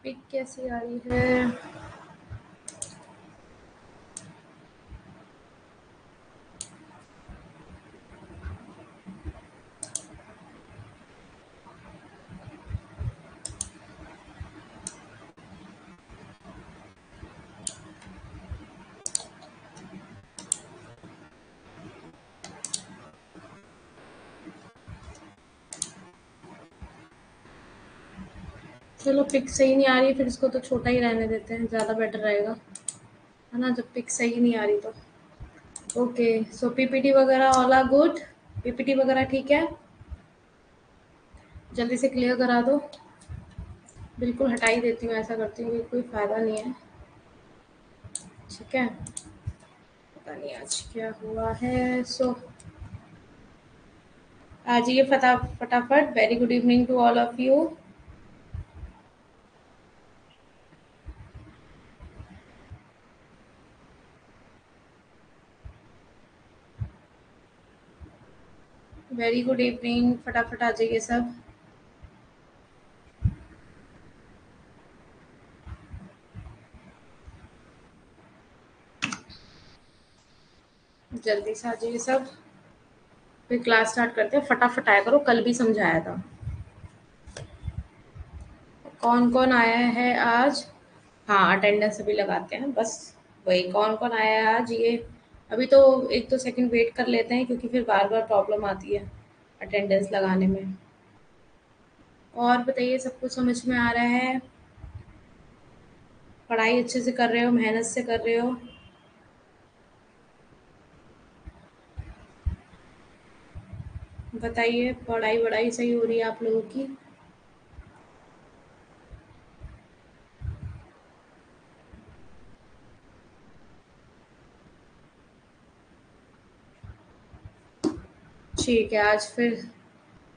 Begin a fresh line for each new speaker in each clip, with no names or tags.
Pick कैसी आ रही है? चलो पिक सही नहीं आ रही, फिर इसको तो छोटा ही रहने देते हैं, ज़्यादा बेटर रहेगा, है ना, जब पिक सही नहीं आ रही तो। ओके, सो पीपीटी वगैरह ऑल आर गुड? पीपीटी वगैरह ठीक है? जल्दी से क्लियर करा दो। बिल्कुल हटा ही देती हूँ, ऐसा करती हूँ कि कोई फ़ायदा नहीं है। ठीक है, पता नहीं आज क्या हुआ है। सो आज ये फटाफट। Very good evening to all of you. Very good evening, फटाफट आ जाइए सब। जल्दी से आ जाइए सब, फिर क्लास स्टार्ट करते हैं। फटाफट आया करो, कल भी समझाया था। कौन कौन आया है आज? हाँ, अटेंडेंस अभी लगाते हैं बस। वही, कौन कौन आया है आज ये? अभी तो 1-2 सेकंड वेट कर लेते हैं, क्योंकि फिर बार बार प्रॉब्लम आती है अटेंडेंस लगाने में। और बताइए, सब कुछ समझ में आ रहा है? पढ़ाई अच्छे से कर रहे हो, मेहनत से कर रहे हो? बताइए, पढ़ाई वढ़ाई सही हो रही है आप लोगों की? ठीक है, आज फिर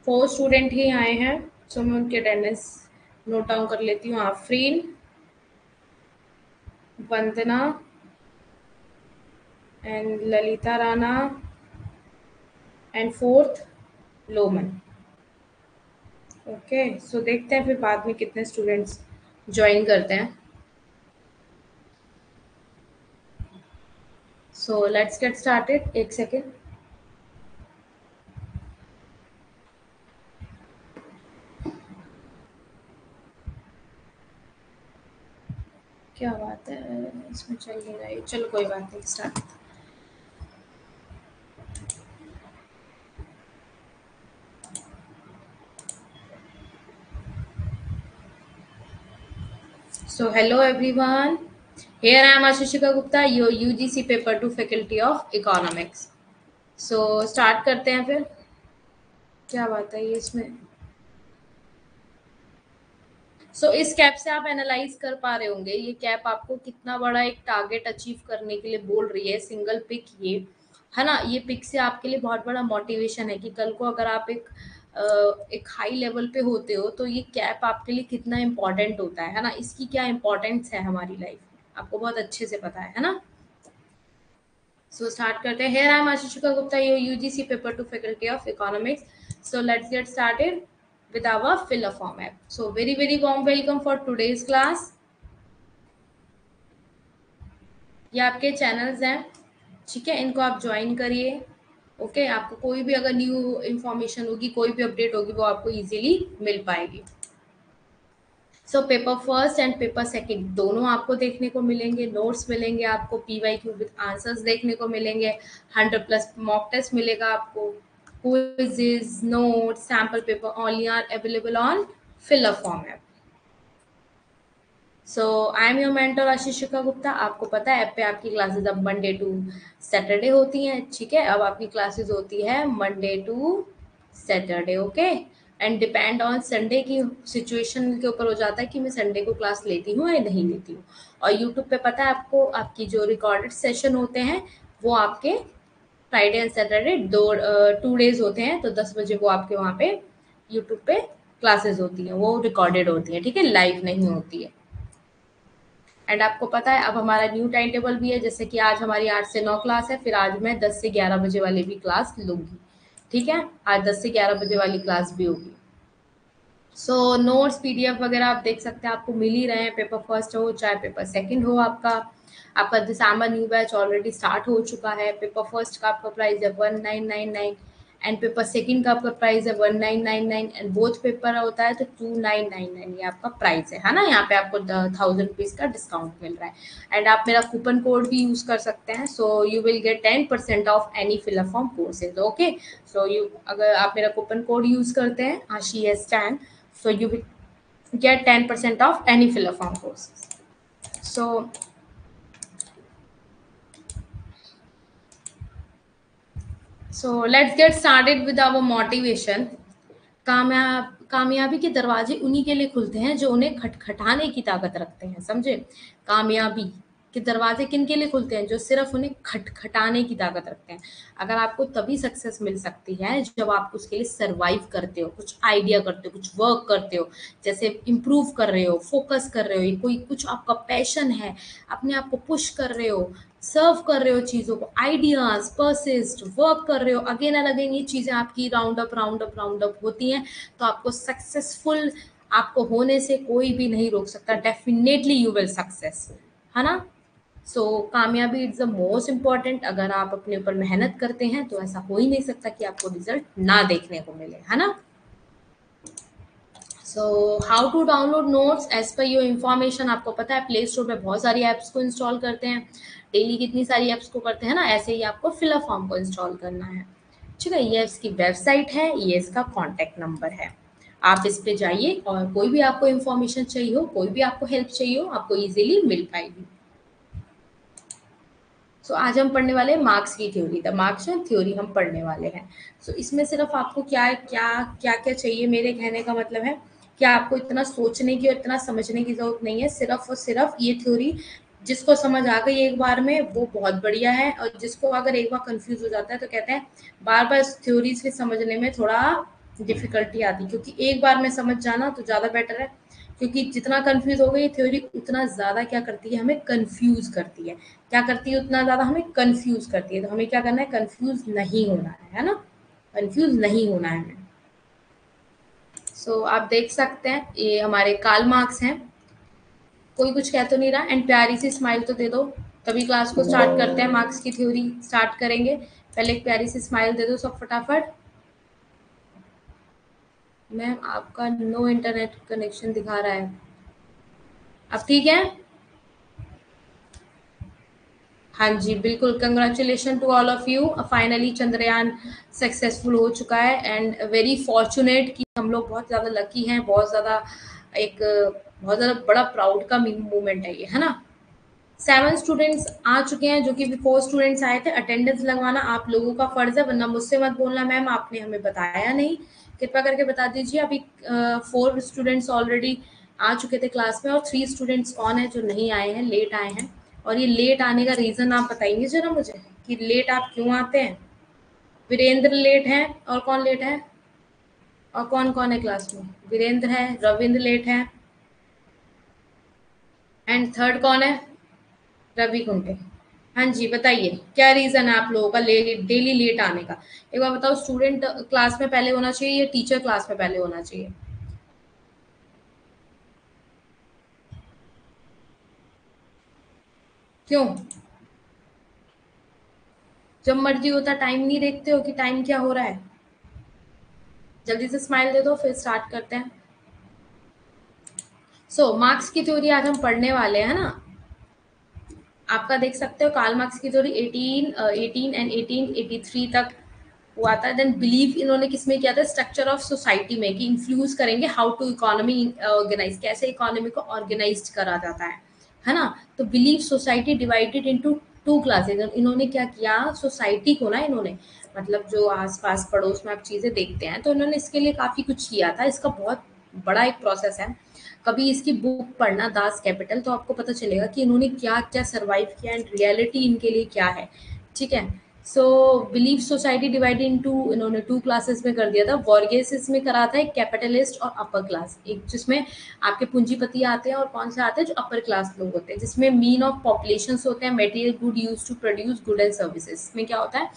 4 स्टूडेंट ही आए हैं, सो मैं उनकी अटेंडेंस नोट डाउन कर लेती हूँ। आफरीन, वंदना एंड ललिता राणा एंड फोर्थ लोमन। ओके, सो देखते हैं फिर बाद में कितने स्टूडेंट्स ज्वाइन करते हैं। So let's get started. एक सेकेंड। क्या बात है, इसमें चल नहीं रहा है। चलो कोई बात नहीं, start. So hello everyone. Here I am Ashishika Gupta, your UGC paper 2 faculty of economics. So start करते हैं फिर। क्या बात है ये इसमें? इस कैप से आप एनालाइज कर पा रहे होंगे, ये कैप आपको कितना बड़ा एक टारगेट अचीव करने के लिए बोल रही है। सिंगल पिक ये, है ना, ये पिक से आपके लिए बहुत बड़ा मोटिवेशन है कि कल को अगर आप एक हाई लेवल पे होते हो तो ये कैप आपके लिए कितना इम्पोर्टेंट होता है ना, इसकी क्या इम्पोर्टेंस है हमारी लाइफ में, आपको बहुत अच्छे से पता है ना। स्टार्ट करते हैं। Here I am Ashishika Gupta, your UGC paper 2 faculty of economics. Let's get started with our fill a form app. So very warm welcome for today's class. ये आपके चैनल्स हैं, ठीक है, इनको आप ज्वाइन करिए। ओके, आपको कोई भी अगर न्यू इंफॉर्मेशन होगी, कोई भी अपडेट होगी, वो आपको इजीली मिल पाएगी। Paper first and paper second दोनों आपको देखने को मिलेंगे। नोट्स मिलेंगे आपको, पीवाईक्यू विद आंसर्स देखने को मिलेंगे। 100+ मॉक टेस्ट मिलेगा आपको। Quizzes, notes, sample paper all are available on fill a form app. I am your mentor Ashishika Gupta. आपको पता है ऐप पे आपकी क्लासेस अब मंडे टू सैटरडे होती हैं, ठीक है। अब आपकी क्लासेस होती है Monday to Saturday, okay. And depend on Sunday की सिचुएशन के ऊपर हो जाता है कि मैं संडे को क्लास लेती हूँ या नहीं लेती हूँ। और यूट्यूब पे पता है आपको, आपकी जो रिकॉर्डेड सेशन होते हैं वो आपके फ्राइडे एंड सैटरडे 2 डेज होते हैं। तो 10 बजे वो आपके वहाँ पे यूट्यूब पे क्लासेस होती हैं, वो रिकॉर्डेड होती हैं, ठीक है, लाइव नहीं होती है। एंड आपको पता है अब हमारा न्यू टाइम टेबल भी है, जैसे कि आज हमारी 8 से 9 क्लास है, फिर आज मैं 10 से 11 बजे वाली भी क्लास लूंगी, ठीक है। आज 10 से 11 बजे वाली क्लास भी होगी। सो नोट्स पीडीएफ वगैरह आप देख सकते हैं, आपको मिल ही रहे हैं, पेपर फर्स्ट हो चाहे पेपर सेकंड हो। आपका आपका दिसंबर न्यू बैच ऑलरेडी स्टार्ट हो चुका है। पेपर फर्स्ट का आपका प्राइस है 1999 एंड पेपर सेकंड का आपका प्राइस है 1999 एंड बोथ पेपर होता है तो 2999 ये आपका प्राइस है ना। यहाँ पे आपको 1000 रुपीज का डिस्काउंट मिल रहा है एंड आप मेरा कूपन कोड भी यूज कर सकते हैं। So you will get 10% off any fill form courses. Okay, so you अगर आप मेरा कूपन कोड यूज करते हैं ASHIS10, so you will get 10% off any filler form courses. So let's get started with our motivation. कामयाबी के दरवाजे उन्हीं के लिए खुलते हैं जो उन्हें खटखटाने की ताकत रखते हैं, समझे। कामयाबी के दरवाजे किन के लिए खुलते हैं? जो सिर्फ उन्हें खटखटाने की ताकत रखते हैं। अगर आपको तभी सक्सेस मिल सकती है जब आप उसके लिए सरवाइव करते हो, कुछ आइडिया करते हो, कुछ वर्क करते हो, जैसे इम्प्रूव कर रहे हो, फोकस कर रहे हो, कोई कुछ आपका पैशन है, अपने आप को पुश कर रहे हो, सर्व कर रहे हो चीज़ों को, आइडियाज परसिस्ट वर्क कर रहे हो, अगेन एंड अगेन ये चीज़ें आपकी राउंड अप होती हैं, तो आपको सक्सेसफुल आपको होने से कोई भी नहीं रोक सकता। डेफिनेटली यू विल सक्सेस, है ना। सो कामयाबी इट्स द मोस्ट इम्पॉर्टेंट। अगर आप अपने ऊपर मेहनत करते हैं तो ऐसा हो ही नहीं सकता कि आपको रिजल्ट ना देखने को मिले, है ना। So how to download notes as per your information. आपको पता है प्ले स्टोर पे बहुत सारी ऐप्स को इंस्टॉल करते हैं, डेली कितनी सारी ऐप्स को करते हैं ना, ऐसे ही आपको फिलर फॉर्म को इंस्टॉल करना है। ठीक है, ये इसकी वेबसाइट है, ये इसका कॉन्टैक्ट नंबर है। आप इस पे जाइए और कोई भी आपको इन्फॉर्मेशन चाहिए हो, कोई भी आपको हेल्प चाहिए हो, आपको इजीली मिल पाएगी। सो आज हम पढ़ने वाले हैं मार्क्स की theory. The marks and theory हम पढ़ने वाले हैं। सो इसमें सिर्फ आपको क्या क्या क्या क्या चाहिए, मेरे कहने का मतलब है कि आपको इतना सोचने की और इतना समझने की जरूरत नहीं है। सिर्फ और सिर्फ ये थ्योरी जिसको समझ आ गई एक बार में वो बहुत बढ़िया है, और जिसको अगर एक बार कंफ्यूज हो जाता है तो कहते हैं बार बार इस थ्योरी से समझने में थोड़ा डिफिकल्टी आती, क्योंकि एक बार में समझ जाना तो ज़्यादा बेटर है। क्योंकि जितना कंफ्यूज हो गई थ्योरी उतना ज़्यादा क्या करती है, हमें कंफ्यूज करती है। क्या करती है? उतना ज़्यादा हमें कंफ्यूज करती है। तो हमें क्या करना है? कंफ्यूज नहीं होना है ना, कंफ्यूज नहीं होना है हमें। सो आप देख सकते हैं ये हमारे कार्ल मार्क्स हैं। कोई कुछ कह तो नहीं रहा एंड प्यारी सी स्माइल तो दे दो, तभी क्लास को स्टार्ट करते हैं। मार्क्स की थ्योरी स्टार्ट करेंगे, पहले एक प्यारी सी स्माइल दे दो सब फटाफट। मैम आपका नो इंटरनेट कनेक्शन दिखा रहा है, अब ठीक है? हाँ जी बिल्कुल, congratulation to all of you. Finally Chandrayaan successful हो चुका है एंड वेरी फॉर्चुनेट कि हम लोग बहुत ज़्यादा लकी हैं, बहुत ज़्यादा एक बहुत ज़्यादा बड़ा प्राउड का मोमेंट है ये, है ना। 7 स्टूडेंट्स आ चुके हैं, जो कि 4 स्टूडेंट्स आए थे। अटेंडेंस लगवाना आप लोगों का फर्ज है, वरना मुझसे मत बोलना मैम आपने हमें बताया नहीं। कृपया करके बता दीजिए। अभी 4 स्टूडेंट्स ऑलरेडी आ चुके थे क्लास में और 3 स्टूडेंट्स कौन है जो नहीं आए हैं, लेट आए हैं। और ये लेट आने का रीज़न आप बताएंगे जरा मुझे कि लेट आप क्यों आते हैं। वीरेंद्र लेट हैं, और कौन लेट है? और कौन कौन है क्लास में? वीरेंद्र है, रविंद्र लेट है, एंड थर्ड कौन है? रवि कुंटे। हाँ जी बताइए क्या रीजन है आप लोगों का डेली लेट आने का। एक बार बताओ, स्टूडेंट क्लास में पहले होना चाहिए या टीचर क्लास में पहले होना चाहिए? क्यों? जब मर्जी होता टाइम नहीं देखते हो कि टाइम क्या हो रहा है? जल्दी से स्माइल दे दो फिर स्टार्ट करते हैं। सो मार्क्स की थ्योरी आज हम पढ़ने वाले हैं ना। आपका देख सकते हो कार्ल मार्क्स की थ्योरी 18 एंड 1883 तक हुआ था। देन बिलीव इन्होंने किसमें किया था? स्ट्रक्चर ऑफ सोसाइटी में, कि इन्फ्लुएंस करेंगे हाउ टू इकोनॉमी ऑर्गेनाइज, कैसे इकोनॉमी को ऑर्गेनाइज करा जाता है ना। तो believe society divided into 2 classes. इन्होंने क्या किया? सोसाइटी को ना इन्होंने, मतलब जो आसपास पड़ोस में आप चीजें देखते हैं, तो इन्होंने इसके लिए काफी कुछ किया था। इसका बहुत बड़ा एक प्रोसेस है। कभी इसकी बुक पढ़ना दास कैपिटल, तो आपको पता चलेगा कि इन्होंने क्या क्या सरवाइव किया एंड रियलिटी इनके लिए क्या है। ठीक है। So believe society divided into इन्होंने 2 क्लासेस में कर दिया था। वॉर्गेसिस में करा था एक कैपिटलिस्ट और अपर क्लास, एक जिसमें आपके पूंजीपति आते हैं और कौन से आते हैं जो अपर क्लास लोग होते हैं, जिसमें मीन ऑफ पॉपुलेशन होते हैं, material good use to produce good and services. इसमें क्या होता है?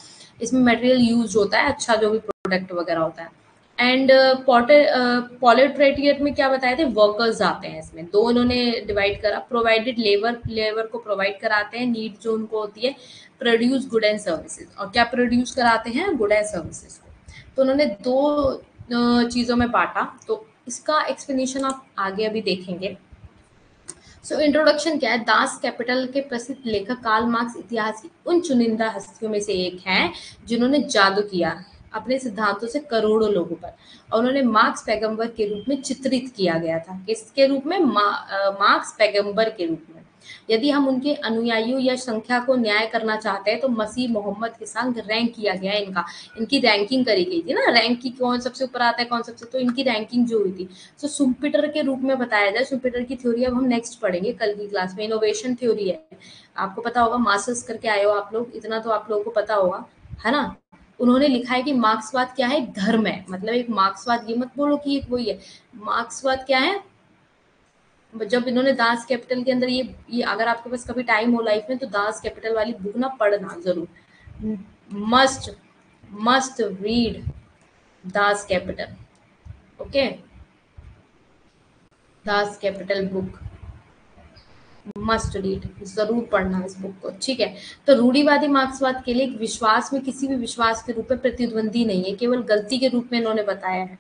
इसमें मटेरियल यूज होता है, अच्छा जो भी प्रोडक्ट वगैरह होता है। एंड पॉलिट्रेटियर में क्या बताए थे, वर्कर्स आते हैं इसमें, दो इन्होंने डिवाइड करा, प्रोवाइडेड लेबर, लेबर को प्रोवाइड कराते हैं, नीड जो उनको होती है, प्रोड्यूस गुड एंड सर्विसेज, और क्या प्रोड्यूस कराते हैं, गुड एंड सर्विसेज को। तो उन्होंने दो चीज़ों में बांटा, तो इसका एक्सप्लेनेशन आप आगे अभी देखेंगे। सो इंट्रोडक्शन क्या है, दास कैपिटल के प्रसिद्ध लेखक कार्ल मार्क्स इतिहास की उन चुनिंदा हस्तियों में से एक हैं जिन्होंने जादू किया अपने सिद्धांतों से करोड़ों लोगों पर, और उन्होंने मार्क्स पैगंबर के रूप में चित्रित किया गया था। किसके रूप में, मार्क्स पैगंबर के रूप में। यदि हम उनके अनुयायियों या संख्या को न्याय करना चाहते हैं तो मसीह मोहम्मद के संग रैंक किया गया इनका, इनकी रैंकिंग करी गई थी ना, रैंक की कौन सबसे ऊपर आता है कौन सबसे, तो इनकी रैंकिंग जो हुई थी। सो सुम्पिटर के रूप में बताया जाए, सुम्पिटर की थ्योरी अब हम नेक्स्ट पढ़ेंगे कल की क्लास में, इनोवेशन थ्योरी है, आपको पता होगा, मास्टर्स करके आए हो आप लोग, इतना तो आप लोगों को पता होगा, है ना। उन्होंने लिखा है कि मार्क्सवाद क्या है, एक धर्म है, मतलब एक मार्क्सवाद, ये मत बोलो कि एक वही है, मार्क्सवाद क्या है। जब इन्होंने दास कैपिटल के अंदर ये अगर आपके पास कभी टाइम हो लाइफ में तो दास कैपिटल वाली बुक ना पढ़ना जरूर, must must read Das Kapital, okay, Das Kapital book must read, जरूर पढ़ना इस बुक को, ठीक है। तो रूढ़िवादी मार्क्सवाद के लिए विश्वास में किसी भी विश्वास के रूप में प्रतिद्वंदी नहीं है, केवल गलती के रूप में इन्होंने बताया है,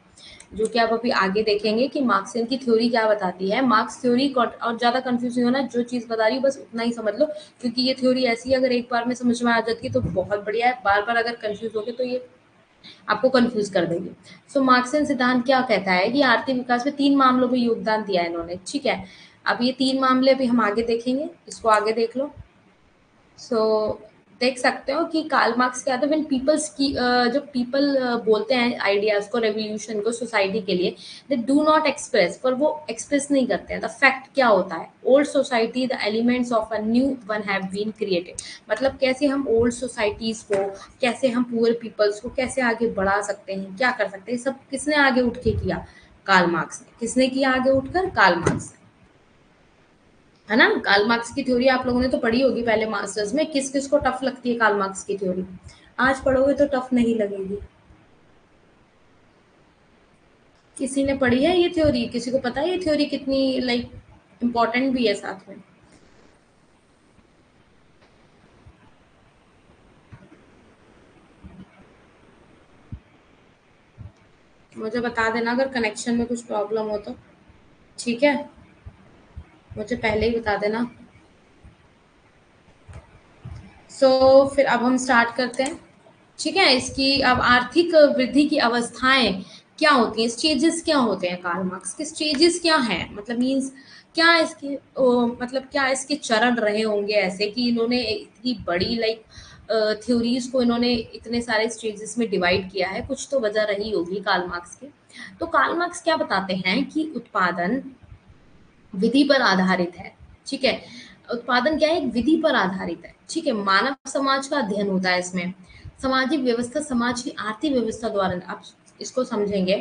जो कि आप अभी आगे देखेंगे कि मार्क्सियन की थ्योरी क्या बताती है। मार्क्स थ्योरी, और ज्यादा कंफ्यूज नहीं होना, जो चीज बता रही हूँ बस उतना ही समझ लो, क्योंकि ये थ्योरी ऐसी है, अगर एक बार में समझ में आ जाती है तो बहुत बढ़िया है, बार बार अगर कंफ्यूज हो गए तो ये आपको कंफ्यूज कर देगी। सो मार्क्सियन सिद्धांत क्या कहता है कि आर्थिक विकास में 3 मामलों में योगदान दिया है इन्होंने, ठीक है। अब ये 3 मामले भी हम आगे देखेंगे, इसको आगे देख लो। सो देख सकते हो कि कार्ल मार्क्स क्या था, व्हेन पीपल्स की जो पीपल बोलते हैं आइडियाज को, रेवोल्यूशन को, सोसाइटी के लिए, दे डू नॉट एक्सप्रेस, पर वो एक्सप्रेस नहीं करते हैं द फैक्ट क्या होता है, old society the elements of a new one have been created, मतलब कैसे हम ओल्ड सोसाइटीज को, कैसे हम पुअर पीपल्स को कैसे आगे बढ़ा सकते हैं, क्या कर सकते हैं, सब किसने आगे उठ के किया, कार्ल मार्क्स ने। किसने किया आगे उठकर, कार्ल मार्क्स, है ना। कार्ल मार्क्स की थ्योरी आप लोगों ने तो पढ़ी होगी पहले मास्टर्स में, किस किस को टफ लगती है कार्ल मार्क्स की थ्योरी, आज पढ़ोगे तो टफ नहीं लगेगी। किसी ने पढ़ी है ये थ्योरी, किसी को पता है ये थ्योरी कितनी लाइक इम्पोर्टेंट भी है साथ में। मुझे बता देना अगर कनेक्शन में कुछ प्रॉब्लम हो तो, ठीक है, मुझे पहले ही बता देना। फिर अब हम स्टार्ट करते हैं, ठीक है। इसकी अब आर्थिक वृद्धि की अवस्थाएं क्या होती हैं, स्टेजेस क्या होते हैं, कार्ल मार्क्स के स्टेजेस क्या हैं, मतलब मींस क्या इसके मतलब क्या इसके चरण रहे होंगे ऐसे कि इन्होंने इतनी बड़ी लाइक थ्योरीज को इन्होंने इतने सारे स्टेजेस में डिवाइड किया है, कुछ तो वजह रही होगी कार्ल मार्क्स की। तो कार्ल मार्क्स क्या बताते हैं कि उत्पादन विधि पर आधारित है, ठीक है। उत्पादन क्या है, एक विधि पर आधारित है, ठीक है। मानव समाज का अध्ययन होता है इसमें, सामाजिक व्यवस्था समाज की आर्थिक व्यवस्था द्वारा, आप इसको समझेंगे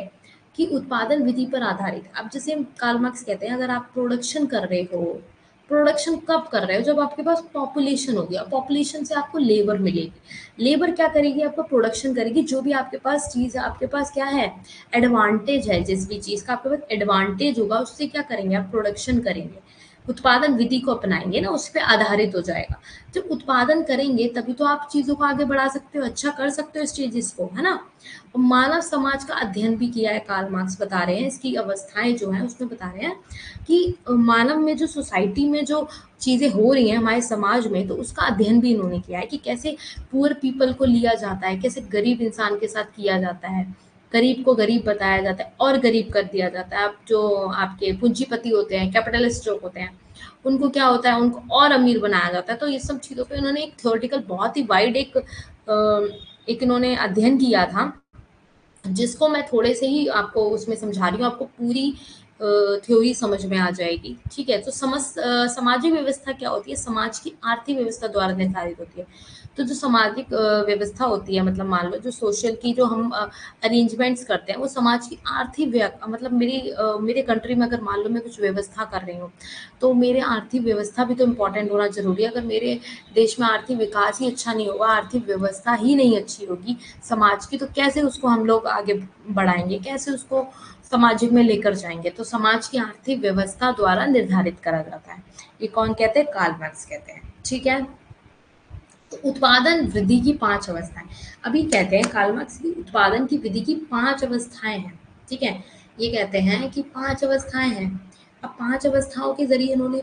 कि उत्पादन विधि पर आधारित है। अब जैसे कार्ल मार्क्स कहते हैं, अगर आप प्रोडक्शन कर रहे हो, प्रोडक्शन कब कर रहे हो, जब आपके पास पॉपुलेशन होगी, और पॉपुलेशन से आपको लेबर मिलेगी, लेबर क्या करेगी, आपको प्रोडक्शन करेगी, जो भी आपके पास चीज़ है, आपके पास क्या है, एडवांटेज है, जिस भी चीज़ का आपके पास एडवांटेज होगा उससे क्या करेंगे आप, प्रोडक्शन करेंगे, उत्पादन विधि को अपनाएंगे ना, उस पर आधारित हो जाएगा। जब उत्पादन करेंगे तभी तो आप चीज़ों को आगे बढ़ा सकते हो, अच्छा कर सकते हो स्टेजेस को, है ना। और मानव समाज का अध्ययन भी किया है कार्ल मार्क्स, बता रहे हैं इसकी अवस्थाएं जो हैं उसमें बता रहे हैं कि मानव में जो सोसाइटी में जो चीज़ें हो रही हैं हमारे समाज में, तो उसका अध्ययन भी इन्होंने किया है कि कैसे पुअर पीपल को लिया जाता है, कैसे गरीब इंसान के साथ किया जाता है, गरीब को गरीब बताया जाता है और गरीब कर दिया जाता है। अब जो आपके पूंजीपति होते हैं, कैपिटलिस्ट जो होते हैं, उनको क्या होता है, उनको और अमीर बनाया जाता है। तो ये सब चीज़ों पे उन्होंने एक थ्योरेटिकल बहुत ही वाइड एक इन्होंने अध्ययन किया था, जिसको मैं थोड़े से ही आपको उसमें समझा रही हूँ, आपको पूरी थ्योरी समझ में आ जाएगी, ठीक है। तो सामाजिक व्यवस्था क्या होती है, समाज की आर्थिक व्यवस्था द्वारा निर्धारित होती है। तो जो सामाजिक व्यवस्था होती है, मतलब मान लो जो सोशल की जो हम अरेंजमेंट्स करते हैं, वो समाज की आर्थिक मतलब मेरे कंट्री में अगर मान लो मैं कुछ व्यवस्था कर रही हूँ, तो मेरे आर्थिक व्यवस्था भी तो इम्पोर्टेंट होना ज़रूरी है। अगर मेरे देश में आर्थिक विकास ही अच्छा नहीं होगा, आर्थिक व्यवस्था ही नहीं अच्छी होगी समाज की, तो कैसे उसको हम लोग आगे बढ़ाएँगे? कैसे उसको सामाजिक में लेकर जाएँगे? तो समाज की आर्थिक व्यवस्था द्वारा निर्धारित करा जाता है। ये कौन कहते हैं? कार्ल मार्क्स कहते हैं। ठीक है? तो उत्पादन वृद्धि की 5 अवस्थाएँ। अभी कहते हैं कार्ल मार्क्स की उत्पादन की विधि की 5 अवस्थाएँ हैं। ठीक है? ये कहते हैं कि 5 अवस्थाएँ हैं। अब 5 अवस्थाओं के ज़रिए इन्होंने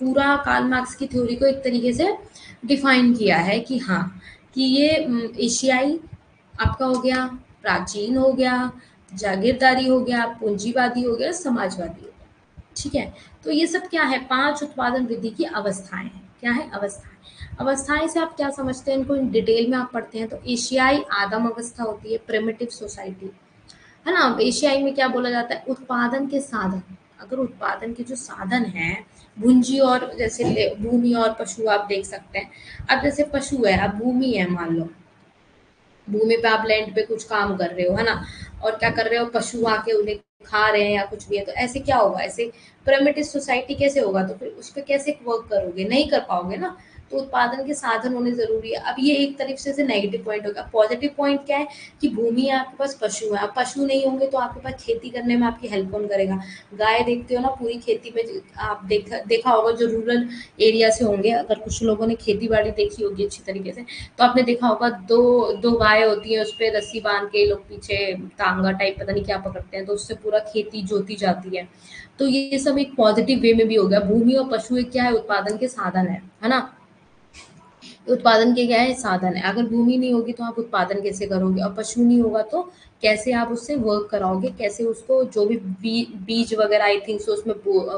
पूरा कार्ल मार्क्स की थ्योरी को एक तरीके से डिफ़ाइन किया है कि हाँ, कि ये एशियाई आपका हो गया, प्राचीन हो गया, जागीरदारी हो गया, पूँजीवादी हो गया, समाजवादी हो गया। ठीक है? तो ये सब क्या है? 5 उत्पादन विधि की अवस्थाएँ हैं। क्या है? अवस्थाएँ। अवस्थाएँ से आप क्या समझते हैं? इनको इन डिटेल में आप पढ़ते हैं तो एशियाई आदम अवस्था होती है, प्रिमिटिव सोसाइटी, है ना? एशियाई में क्या बोला जाता है? उत्पादन के साधन। अगर उत्पादन के जो साधन हैं, भूंजी और जैसे भूमि और पशु आप देख सकते हैं। अब जैसे पशु है, अब भूमि है मान लो, भूमि पे आप लैंड पे कुछ काम कर रहे हो, है ना? और क्या कर रहे हो? पशु आके उन्हें खा रहे हैं या कुछ भी है, तो ऐसे क्या होगा? ऐसे प्रिमिटिव सोसाइटी कैसे होगा? तो फिर उस पे कैसे वर्क करोगे? नहीं कर पाओगे ना। तो उत्पादन के साधन होने ज़रूरी है। अब ये एक तरीके से नेगेटिव पॉइंट होगा। पॉजिटिव पॉइंट क्या है? कि भूमि है आपके पास, पशु है। अब पशु नहीं होंगे तो आपके पास खेती करने में आपकी हेल्प कौन करेगा? गाय देखते हो ना, पूरी खेती में आप देखा देखा होगा जो रूरल एरिया से होंगे, अगर कुछ लोगों ने खेती-बाड़ी देखी होगी अच्छी तरीके से, तो आपने देखा होगा 2 गाय होती हैं, उसपे रस्सी बाँध के लोग पीछे तांगा टाइप पता नहीं क्या पकड़ते हैं, तो उससे पूरा खेती जोती जाती है। तो ये सब एक पॉजिटिव वे में भी हो गया। भूमि और पशु एक क्या है? उत्पादन के साधन है ना? उत्पादन के क्या है? साधन है। अगर भूमि नहीं होगी तो आप उत्पादन कैसे करोगे? और पशु नहीं होगा तो कैसे आप उससे वर्क कराओगे? कैसे उसको जो भी बीज वगैरह आई थिंक सो उसमें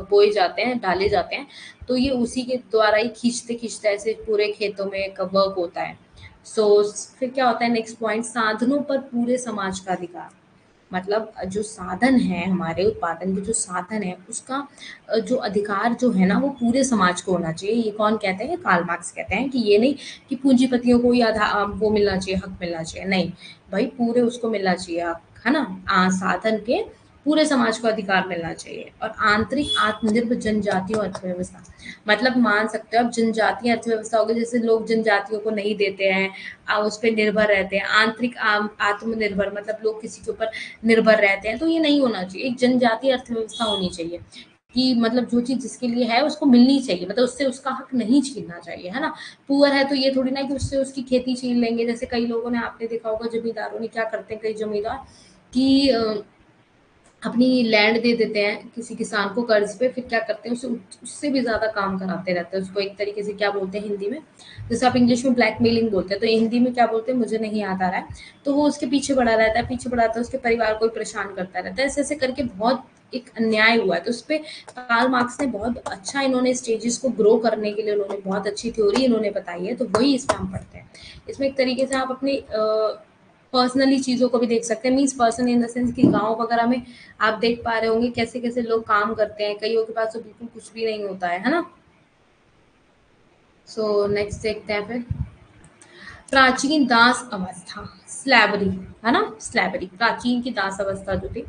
बोए जाते हैं, डाले जाते हैं, तो ये उसी के द्वारा ही खींचते-खींचते ऐसे पूरे खेतों में एक वर्क होता है। सो फिर क्या होता है नेक्स्ट पॉइंट, साधनों पर पूरे समाज का अधिकार। मतलब जो साधन है हमारे उत्पादन के जो साधन है उसका जो अधिकार जो है ना वो पूरे समाज को होना चाहिए। ये कौन कहते हैं? कार्ल मार्क्स कहते हैं कि ये नहीं कि पूंजीपतियों को ही वो मिलना चाहिए, हक मिलना चाहिए, नहीं भाई पूरे उसको मिलना चाहिए हक, है ना? साधन के पूरे समाज को अधिकार मिलना चाहिए। और आंतरिक आत्मनिर्भर जनजातीय अर्थव्यवस्था, मतलब मान सकते हो आप जनजातीय अर्थव्यवस्था होगी, जैसे लोग जनजातियों को नहीं देते हैं, उस पे निर्भर रहते हैं। आंतरिक आत्मनिर्भर मतलब लोग किसी के ऊपर निर्भर रहते हैं, तो ये नहीं होना चाहिए। एक जनजातीय अर्थव्यवस्था होनी चाहिए कि मतलब जो चीज़ जिसके लिए है उसको मिलनी चाहिए, मतलब उससे उसका हक नहीं छीनना चाहिए, है ना? पुअर है तो ये थोड़ी ना कि उससे उसकी खेती छीन लेंगे। जैसे कई लोगों ने आपने देखा होगा जमींदारों ने क्या करते हैं कई जमींदार कि अपनी लैंड दे देते हैं किसी किसान को कर्ज पे, फिर क्या करते हैं उसे उससे भी ज़्यादा काम कराते रहते हैं। उसको एक तरीके से क्या बोलते हैं हिंदी में, जैसे आप इंग्लिश में ब्लैकमेलिंग बोलते हैं, तो हिंदी में क्या बोलते हैं मुझे नहीं याद आ रहा है। तो वो उसके पीछे पड़ा रहता है, पीछे पड़ा रहता है, उसके परिवार को ही परेशान करता रहता है। ऐसे-ऐसे करके बहुत एक अन्याय हुआ है। तो उसपे कार्ल मार्क्स ने बहुत अच्छा इन्होंने स्टेजेस को ग्रो करने के लिए उन्होंने बहुत अच्छी थ्योरी इन्होंने बताई है, तो वही इसमें हम पढ़ते हैं। इसमें एक तरीके से आप अपने पर्सनली चीज़ों को भी देख सकते हैं, means person in the sense कि गाँव वगैरह में आप देख पा रहे होंगे कैसे-कैसे लोग काम करते हैं, कईयों के पास तो बिल्कुल कुछ भी नहीं होता है ना? सो नेक्स्ट देखते हैं फिर प्राचीन दास अवस्था, स्लैवरी, है ना? स्लैवरी, प्राचीन की दास अवस्था जो थी,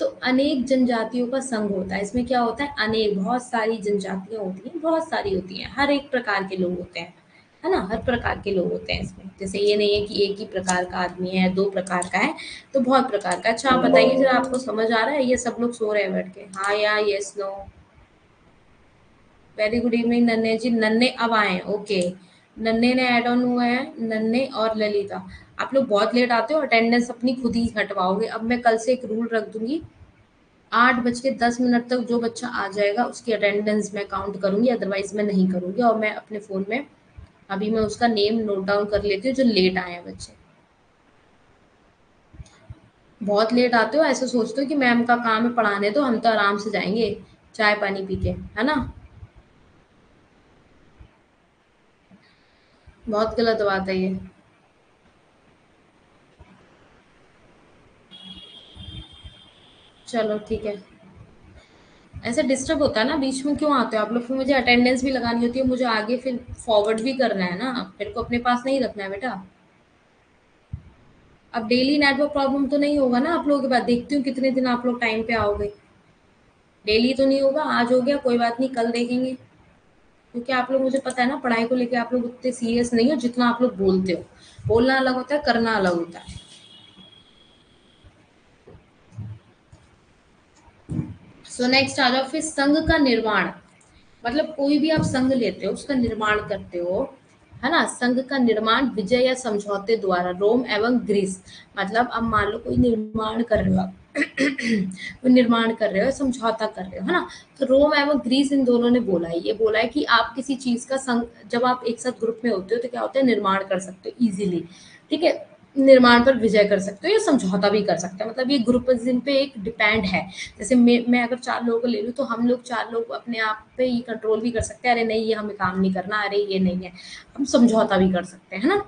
तो अनेक जनजातियों का संघ होता है। इसमें क्या होता है? अनेक, बहुत सारी जनजातियाँ होती हैं, बहुत सारी होती हैं, हर एक प्रकार के लोग होते हैं, है ना? हर प्रकार के लोग होते हैं इसमें। जैसे ये नहीं है कि एक ही प्रकार का आदमी है, 2 प्रकार का है, तो बहुत प्रकार का। अच्छा आप बताइए ज़रा आपको समझ आ रहा है? ये सब लोग सो रहे हैं बैठ के। हाँ या yes, no? Very good evening Nanhe ji. नन्हे अब आए हैं, ओके। नन्हे ने ऐड ऑन हुए हैं, नन्हे और ललिता। आप लोग बहुत लेट आते हो, अटेंडेंस अपनी खुद ही हटवाओगे। अब मैं कल से एक रूल रख दूँगी, 8:10 तक जो बच्चा आ जाएगा उसकी अटेंडेंस मैं काउंट करूँगी, अदरवाइज़ मैं नहीं करूँगी। और मैं अपने फ़ोन में अभी मैं उसका नेम नोट डाउन कर लेती हूँ जो लेट आए हैं बच्चे। बहुत लेट आते हो, ऐसे सोचते हो कि मैम का काम है पढ़ाने दो, हम तो आराम से जाएँगे चाय-पानी पी के, है ना? बहुत गलत बात है ये। चलो ठीक है। ऐसे डिस्टर्ब होता है ना, बीच में क्यों आते हो आप लोग? फिर मुझे अटेंडेंस भी लगानी होती है, मुझे आगे फिर फॉरवर्ड भी करना है ना, मेरे को अपने पास नहीं रखना है बेटा। अब डेली नेटवर्क प्रॉब्लम तो नहीं होगा ना आप लोगों के पास? देखती हूँ कितने दिन आप लोग टाइम पे आओगे। डेली तो नहीं होगा, आज हो गया कोई बात नहीं, कल देखेंगे। क्योंकि आप लोग, मुझे पता है ना, पढ़ाई को लेके आप लोग उतने सीरियस नहीं हो जितना आप लोग बोलते हो। बोलना अलग होता है, करना अलग होता है। सो नेक्स्ट आ जाओ फिर, संघ का निर्माण। मतलब कोई भी आप संघ लेते हो, उसका निर्माण करते हो, है ना? संघ का निर्माण विजय या समझौते द्वारा, रोम एवं ग्रीस। मतलब अब मान लो कोई निर्माण कर रहे हो आप, कोई निर्माण कर रहे हो, समझौता कर रहे हो, है ना? तो रोम एवं ग्रीस इन दोनों ने बोला है, ये बोला है कि आप किसी चीज का संघ, जब आप एक साथ ग्रुप में होते हो तो क्या होता है, निर्माण कर सकते हो इजीली। ठीक है, निर्माण पर विजय कर सकते हो या समझौता भी कर सकते हो। मतलब ये ग्रुपिज्म पे एक डिपेंड है। जैसे मैं अगर 4 लोगों को ले लूँ तो हम लोग 4 लोग अपने आप पे ये कंट्रोल भी कर सकते हैं, अरे नहीं ये हमें काम नहीं करना, अरे ये नहीं है। हम समझौता भी कर सकते हैं, है ना?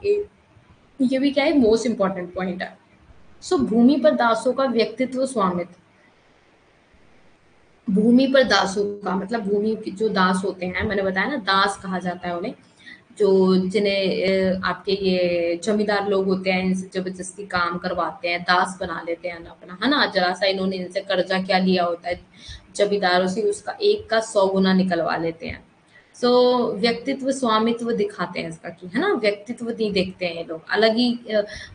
ये भी क्या है, मोस्ट इम्पोर्टेंट पॉइंट है। सो भूमि पर दासों का व्यक्तित्व स्वामित्व। भूमि पर दासों का मतलब, भूमि के जो दास होते हैं, मैंने बताया ना दास कहा जाता है उन्हें, जो जिन्हें आपके ये जमींदार लोग होते हैं, इनसे जबरदस्ती काम करवाते हैं, दास बना लेते हैं ना अपना, है ना? जरा सा इन्होंने इनसे कर्जा क्या लिया होता है जमींदारों से, उसका एक का 100 गुना निकलवा लेते हैं। सो व्यक्तित्व स्वामित्व दिखाते हैं इसका, कि है ना, व्यक्तित्व नहीं देखते हैं ये लोग, अलग ही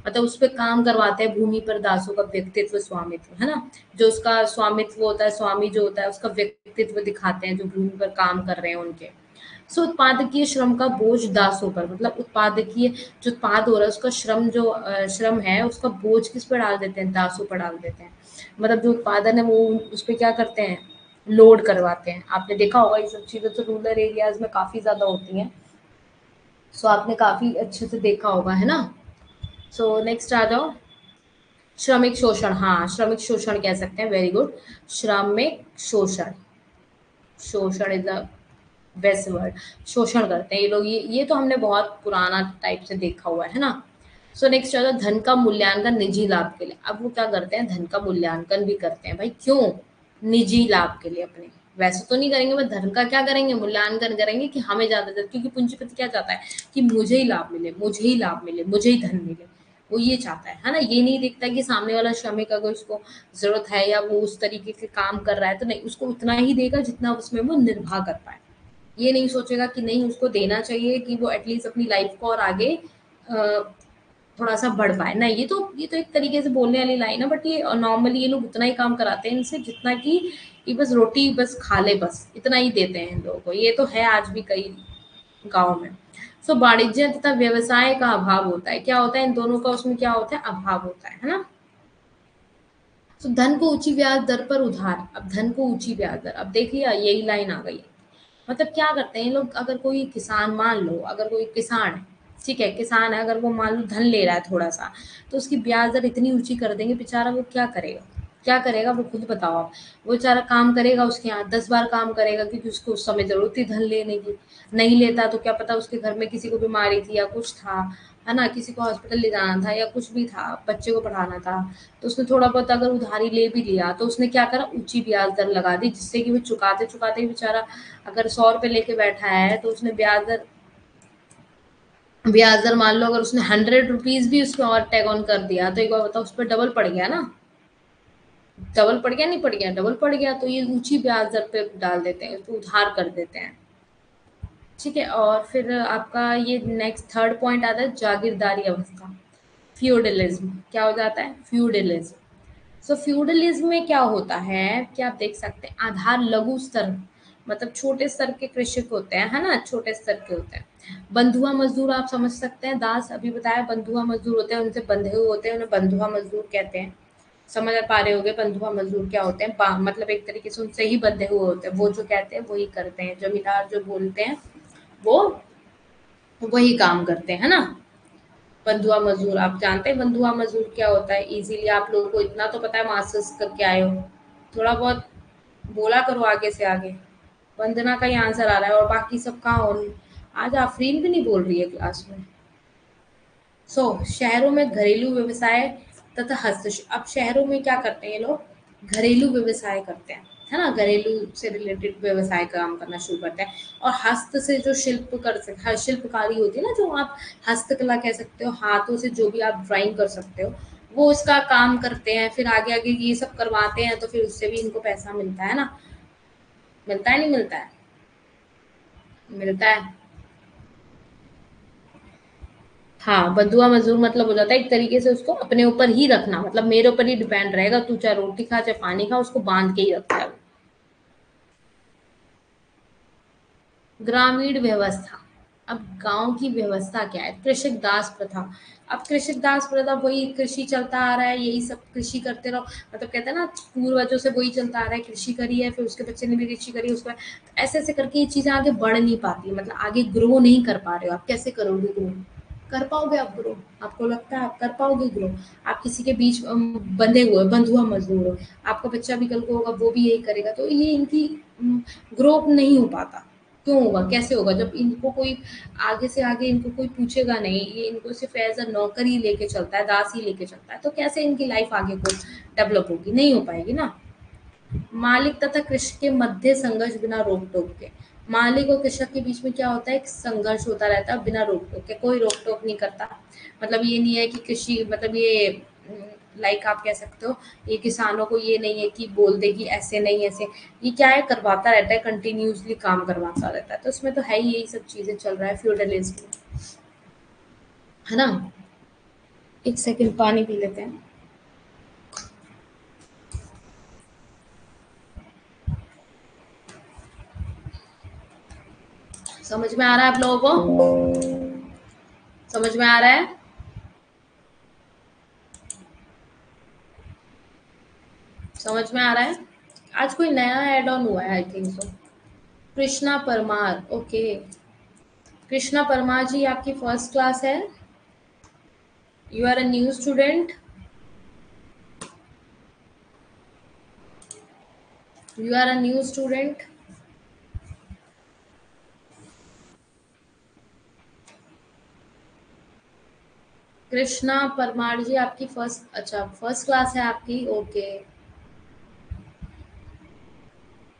मतलब उस पे काम करवाते हैं। भूमि पर दासों का व्यक्तित्व स्वामित्व, है ना? जो उसका स्वामित्व होता है, स्वामी जो होता है, उसका व्यक्तित्व दिखाते हैं जो भूमि पर काम कर रहे हैं उनके। सो उत्पादकीय श्रम का बोझ दासों पर, मतलब उत्पादकीय जो उत्पाद हो रहा है उसका श्रम, जो श्रम है उसका बोझ किस पर डाल देते हैं, दासों पर डाल देते हैं। मतलब जो उत्पादन है वो उस पर क्या करते हैं, लोड करवाते हैं। आपने देखा होगा ये सब चीजें तो रूरल एरियाज में काफी ज्यादा होती हैं। सो आपने काफी अच्छे से देखा होगा, है ना? सो नेक्स्ट आ जाओ, श्रमिक शोषण। हाँ, श्रमिक शोषण कह सकते हैं, वेरी गुड। श्रमिक शोषण, शोषण इज द बेस्ट वर्ड। शोषण करते हैं ये लोग, ये तो हमने बहुत पुराना टाइप से देखा हुआ है ना? सो नेक्स्ट आता है धन का मूल्यांकन निजी लाभ के लिए। अब वो क्या करते हैं, धन का मूल्यांकन भी करते हैं। भाई क्यों? निजी लाभ के लिए अपने। वैसे तो नहीं करेंगे, बस धन का क्या करेंगे, मूल्यांकन करेंगे कि हमें ज्यादा, क्योंकि पूंजीपति क्या चाहता है कि मुझे ही लाभ मिले, मुझे ही लाभ मिले, मुझे ही धन मिले। वो ये चाहता है ना? ये नहीं देखता कि सामने वाला श्रमिक अगर उसको जरूरत है या वो उस तरीके के काम कर रहा है, तो नहीं, उसको उतना ही देगा जितना उसमें वो निर्वाह कर पाए। ये नहीं सोचेगा कि नहीं उसको देना चाहिए कि वो एटलीस्ट अपनी लाइफ को और आगे थोड़ा सा बढ़ पाए। नहीं, ये तो एक तरीके से बोलने वाली लाइन है, बट ये नॉर्मली ये लोग उतना ही काम कराते हैं इनसे जितना कि ये बस रोटी बस खा ले, बस इतना ही देते हैं इन लोगों को। ये तो है आज भी कई गाँव में। सो वाणिज्य तथा व्यवसाय का अभाव होता है। क्या होता है इन दोनों का, उसमें क्या होता है, अभाव होता है ना? तो धन को ऊंची ब्याज दर पर उधार। अब धन को ऊंची ब्याज दर, अब देख लिया, यही लाइन आ गई। मतलब क्या करते हैं ये लोग, अगर कोई किसान, मान लो अगर कोई किसान है, ठीक है, किसान है, अगर वो मान लो धन ले रहा है थोड़ा सा, तो उसकी ब्याज दर इतनी ऊंची कर देंगे, बेचारा वो क्या करेगा? क्या करेगा वो खुद बताओ आप। वो बेचारा काम करेगा, उसके यहाँ 10 बार काम करेगा, क्योंकि उसको उस समय जरूरत थी धन लेने की। नहीं लेता तो क्या पता उसके घर में किसी को बीमारी थी या कुछ था, है ना? किसी को हॉस्पिटल ले जाना था या कुछ भी था, बच्चे को पढ़ाना था। तो उसने थोड़ा बहुत अगर उधारी ले भी लिया, तो उसने क्या करा, ऊंची ब्याज दर लगा दी, जिससे कि वो चुकाते चुकाते ही बेचारा, अगर 100 रुपए लेके बैठा है तो उसने ब्याज दर मान लो अगर उसने 100 रुपीज भी उसमें और टैग ऑन कर दिया, तो एक बार बताओ, उस पर डबल पड़ गया ना? डबल पड़ गया, नहीं पड़ गया? डबल पड़ गया। तो ये ऊंची ब्याज दर पे डाल देते हैं, उसको उधार कर देते हैं। ठीक है, और फिर आपका ये नेक्स्ट थर्ड पॉइंट आता है, जागीरदारी अवस्था, फ्यूडलिज्म। क्या हो जाता है, फ्यूडलिज्म। सो फ्यूडलिज्म में क्या होता है कि आप देख सकते हैं, आधार लघु स्तर, मतलब छोटे स्तर के कृषक होते हैं, है ना? छोटे स्तर के होते हैं। बंधुआ मजदूर आप समझ सकते हैं, दास अभी बताया, बंधुआ मजदूर होते हैं, उनसे बंधे हुए होते हैं, उन्हें बंधुआ मजदूर कहते हैं। समझ पा रहे होगे बंधुआ मजदूर क्या होते हैं? मतलब एक तरीके से उनसे ही बंधे हुए होते हैं, वो जो कहते हैं वही करते हैं, जमींदार जो बोलते हैं वो वही काम करते हैं ना? बंधुआ मजदूर आप जानते हैं, बंधुआ मजदूर क्या होता है? इजीली आप लोगों को इतना तो पता है, मास्टर्स करके आए हो, थोड़ा बहुत बोला करो आगे से आगे। वंदना का ही आंसर आ रहा है, और बाकी सब कहाँ हो? आज आफरीन भी नहीं बोल रही है क्लास में। सो शहरों में घरेलू व्यवसाय तथा हस्तशिल्प। अब शहरों में क्या करते हैं ये लोग, घरेलू व्यवसाय करते हैं। है ना, घरेलू से रिलेटेड व्यवसाय काम करना शुरू करते हैं। और हस्त से जो शिल्पकारी होती है ना, जो आप हस्तकला कह सकते हो, हाथों से जो भी आप ड्राइंग कर सकते हो, वो इसका काम करते हैं, फिर आगे आगे ये सब करवाते हैं, तो फिर उससे भी इनको पैसा मिलता है ना। मिलता है नहीं मिलता है? मिलता है। हाँ, बंधुआ मजदूर मतलब हो जाता है एक तरीके से उसको अपने ऊपर ही रखना, मतलब मेरे ऊपर ही डिपेंड रहेगा, तू चाहे रोटी खा चाहे पानी खा, उसको बांध के ही रखता है वो। ग्रामीण व्यवस्था। अब गांव की व्यवस्था क्या है? कृषक दास प्रथा। अब कृषक दास प्रथा वही, कृषि चलता आ रहा है, यही सब कृषि करते रहो, मतलब कहते हैं ना, पूर्वजों से वही चलता आ रहा है, कृषि करी है, फिर उसके बच्चे ने भी कृषि करी, उसके बाद ऐसे ऐसे करके ये चीजें आगे बढ़ नहीं पाती, मतलब आगे ग्रो नहीं कर पा रहे हो आप। कैसे करोगे ग्रो? कर पाओगे आप ग्रो? आपको लगता है आप कर पाओगे ग्रो? आप किसी के बीच बंधे हुए, बंधुआ मजदूर हो, आपका बच्चा भी कल को होगा, वो भी यही करेगा, तो ये इनकी ग्रो नहीं हो पाता। क्यों होगा? कैसे होगा? जब इनको कोई आगे से आगे इनको कोई पूछेगा नहीं, ये इनको सिर्फ एज अ नौकर ही लेके चलता है, दास ही लेके चलता है, तो कैसे इनकी लाइफ आगे को डेवलप होगी? नहीं हो पाएगी ना। मालिक तथा कृषक के मध्य संघर्ष बिना रोक टोक के। मालिक और कृषक के बीच में क्या होता है? एक संघर्ष होता रहता है बिना रोक टोक के, कोई रोक टोक नहीं करता। मतलब ये नहीं है कि कृषि, मतलब ये लाइक आप कह सकते हो, ये किसानों को ये नहीं है कि बोल दे कि ऐसे नहीं ऐसे, ये क्या है, करवाता रहता है, कंटिन्यूसली काम करवाता रहता है, तो उसमें तो है ही, यही सब चीजें चल रहा है फ्यूडलिज्म में, है ना। एक सेकंड पानी पी लेते हैं। समझ में आ रहा है आप लोगों को? समझ में आ रहा है? समझ में आ रहा है? आज कोई नया ऐड ऑन हुआ है, I think so. Krishna Parmar, okay. Krishna Parmar ji, आपकी फर्स्ट क्लास है? You are a new student? You are a new student? Krishna Parmar ji, आपकी फर्स्ट, अच्छा फर्स्ट क्लास है आपकी, ओके।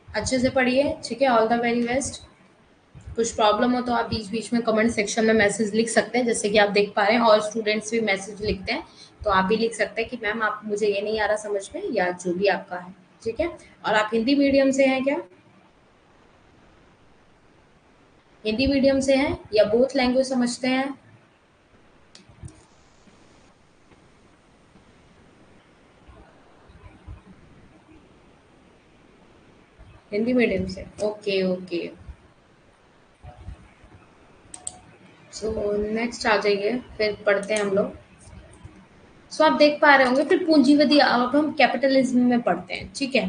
अच्छे से पढ़िए, ठीक है, ऑल द वेरी बेस्ट। कुछ प्रॉब्लम हो तो आप बीच बीच में कमेंट सेक्शन में मैसेज लिख सकते हैं, जैसे कि आप देख पा रहे हैं, और स्टूडेंट्स भी मैसेज लिखते हैं, तो आप भी लिख सकते हैं कि मैम आप, मुझे ये नहीं आ रहा समझ में, या जो भी आपका है, ठीक है। और आप हिंदी मीडियम से हैं क्या? हिंदी मीडियम से हैं या बोथ लैंग्वेज समझते हैं? हिंदी मीडियम से, ओके ओके। सो नेक्स्ट आ जाइए, फिर पढ़ते हैं हम लोग। सो आप देख पा रहे होंगे, फिर पूंजीवादी, अब हम कैपिटलिज्म में पढ़ते हैं, ठीक है।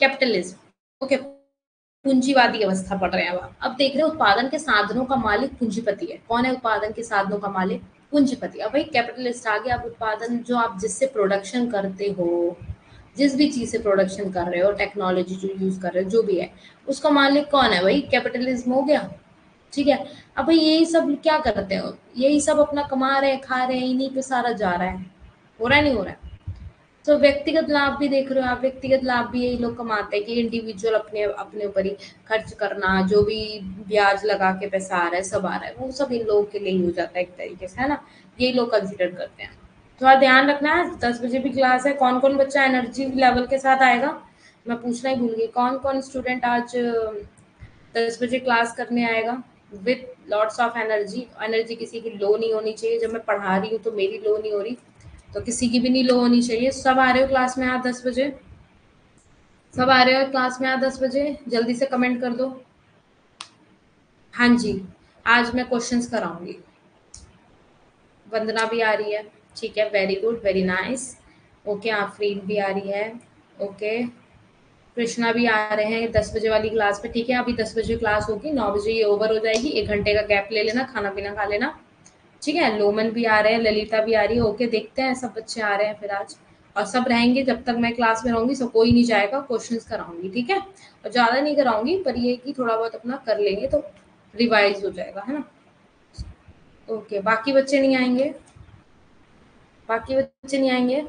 Capitalism, okay. पूंजीवादी अवस्था पढ़ रहे हैं अब देख रहे हैं, उत्पादन के साधनों का मालिक पूंजीपति है। कौन है उत्पादन के साधनों का मालिक? पूंजीपति। अब भाई कैपिटलिस्ट आ गया। अब उत्पादन, जो आप जिससे प्रोडक्शन करते हो, जिस भी चीज से प्रोडक्शन कर रहे हो, टेक्नोलॉजी जो यूज कर रहे हो, जो भी है, उसका मालिक कौन है? भाई कैपिटलिज्म हो गया, ठीक है। अब भाई यही सब क्या करते हो? यही सब अपना कमा रहे हैं, खा रहे हैं, इन्हीं पे सारा जा रहा है। हो रहा है नहीं हो रहा है? तो व्यक्तिगत लाभ भी देख रहे हो आप, व्यक्तिगत लाभ भी यही लोग कमाते हैं कि इंडिविजुअल अपने अपने ऊपर ही खर्च करना, जो भी ब्याज लगा के पैसा आ रहा है, सब आ रहा है, वो सब इन लोगों के लिए ही हो जाता है एक तरीके से, है ना। यही लोग कंसिडर करते हैं। थोड़ा ध्यान रखना है, 10 बजे भी क्लास है। कौन कौन बच्चा एनर्जी लेवल के साथ आएगा? मैं पूछना ही भूल गई, कौन कौन स्टूडेंट आज 10 बजे क्लास करने आएगा with lots of energy? Energy किसी की लो नहीं होनी चाहिए। जब मैं पढ़ा रही हूँ तो मेरी लो नहीं हो रही, तो किसी की भी नहीं लो होनी चाहिए। सब आ रहे हो क्लास में आज 10 बजे? सब आ रहे हो क्लास में आज 10 बजे? जल्दी से कमेंट कर दो। हाँ जी, आज मैं क्वेश्चंस कराऊंगी। वंदना भी आ रही है, ठीक है, very good, very nice. Okay, Afreen भी आ रही है, ओके। कृष्णा भी आ रहे हैं 10 बजे वाली क्लास पे, ठीक है। अभी 10 बजे क्लास होगी, 9 बजे ये ओवर हो जाएगी, 1 घंटे का गैप ले लेना, खाना पीना खा लेना, ठीक है। लोमन भी आ रहे हैं, ललिता भी आ रही है, ओके। देखते हैं, सब बच्चे आ रहे हैं फिर आज, और सब रहेंगे जब तक मैं क्लास में रहूंगी, सब कोई नहीं जाएगा, क्वेश्चंस कराऊंगी, ठीक है। और ज्यादा नहीं कराऊंगी, पर ये कि थोड़ा बहुत अपना कर लेंगे तो रिवाइज हो जाएगा, है ना। ओके, बाकी बच्चे नहीं आएंगे? बाकी बच्चे नहीं आएंगे?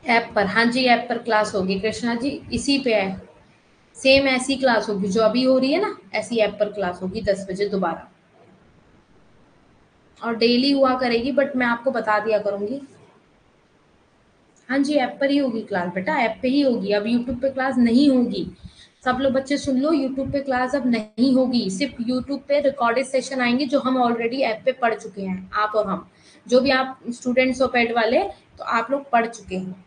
ऐप पर, हाँ जी, ऐप पर क्लास होगी कृष्णा जी, इसी पे है। सेम ऐसी क्लास होगी जो अभी हो रही है ना, ऐसी ऐप पर क्लास होगी 10 बजे दोबारा। और डेली हुआ करेगी, बट मैं आपको बता दिया करूंगी। हाँ जी, ऐप पर ही होगी क्लास बेटा, ऐप पे ही होगी, अब यूट्यूब पे क्लास नहीं होगी। सब लोग बच्चे सुन लो, यूट्यूब पे क्लास अब नहीं होगी, सिर्फ यूट्यूब पे रिकॉर्डेड सेशन आएंगे जो हम ऑलरेडी ऐप पे पढ़ चुके हैं, आप और हम, जो भी आप स्टूडेंट्स हो पेड वाले, तो आप लोग पढ़ चुके हैं,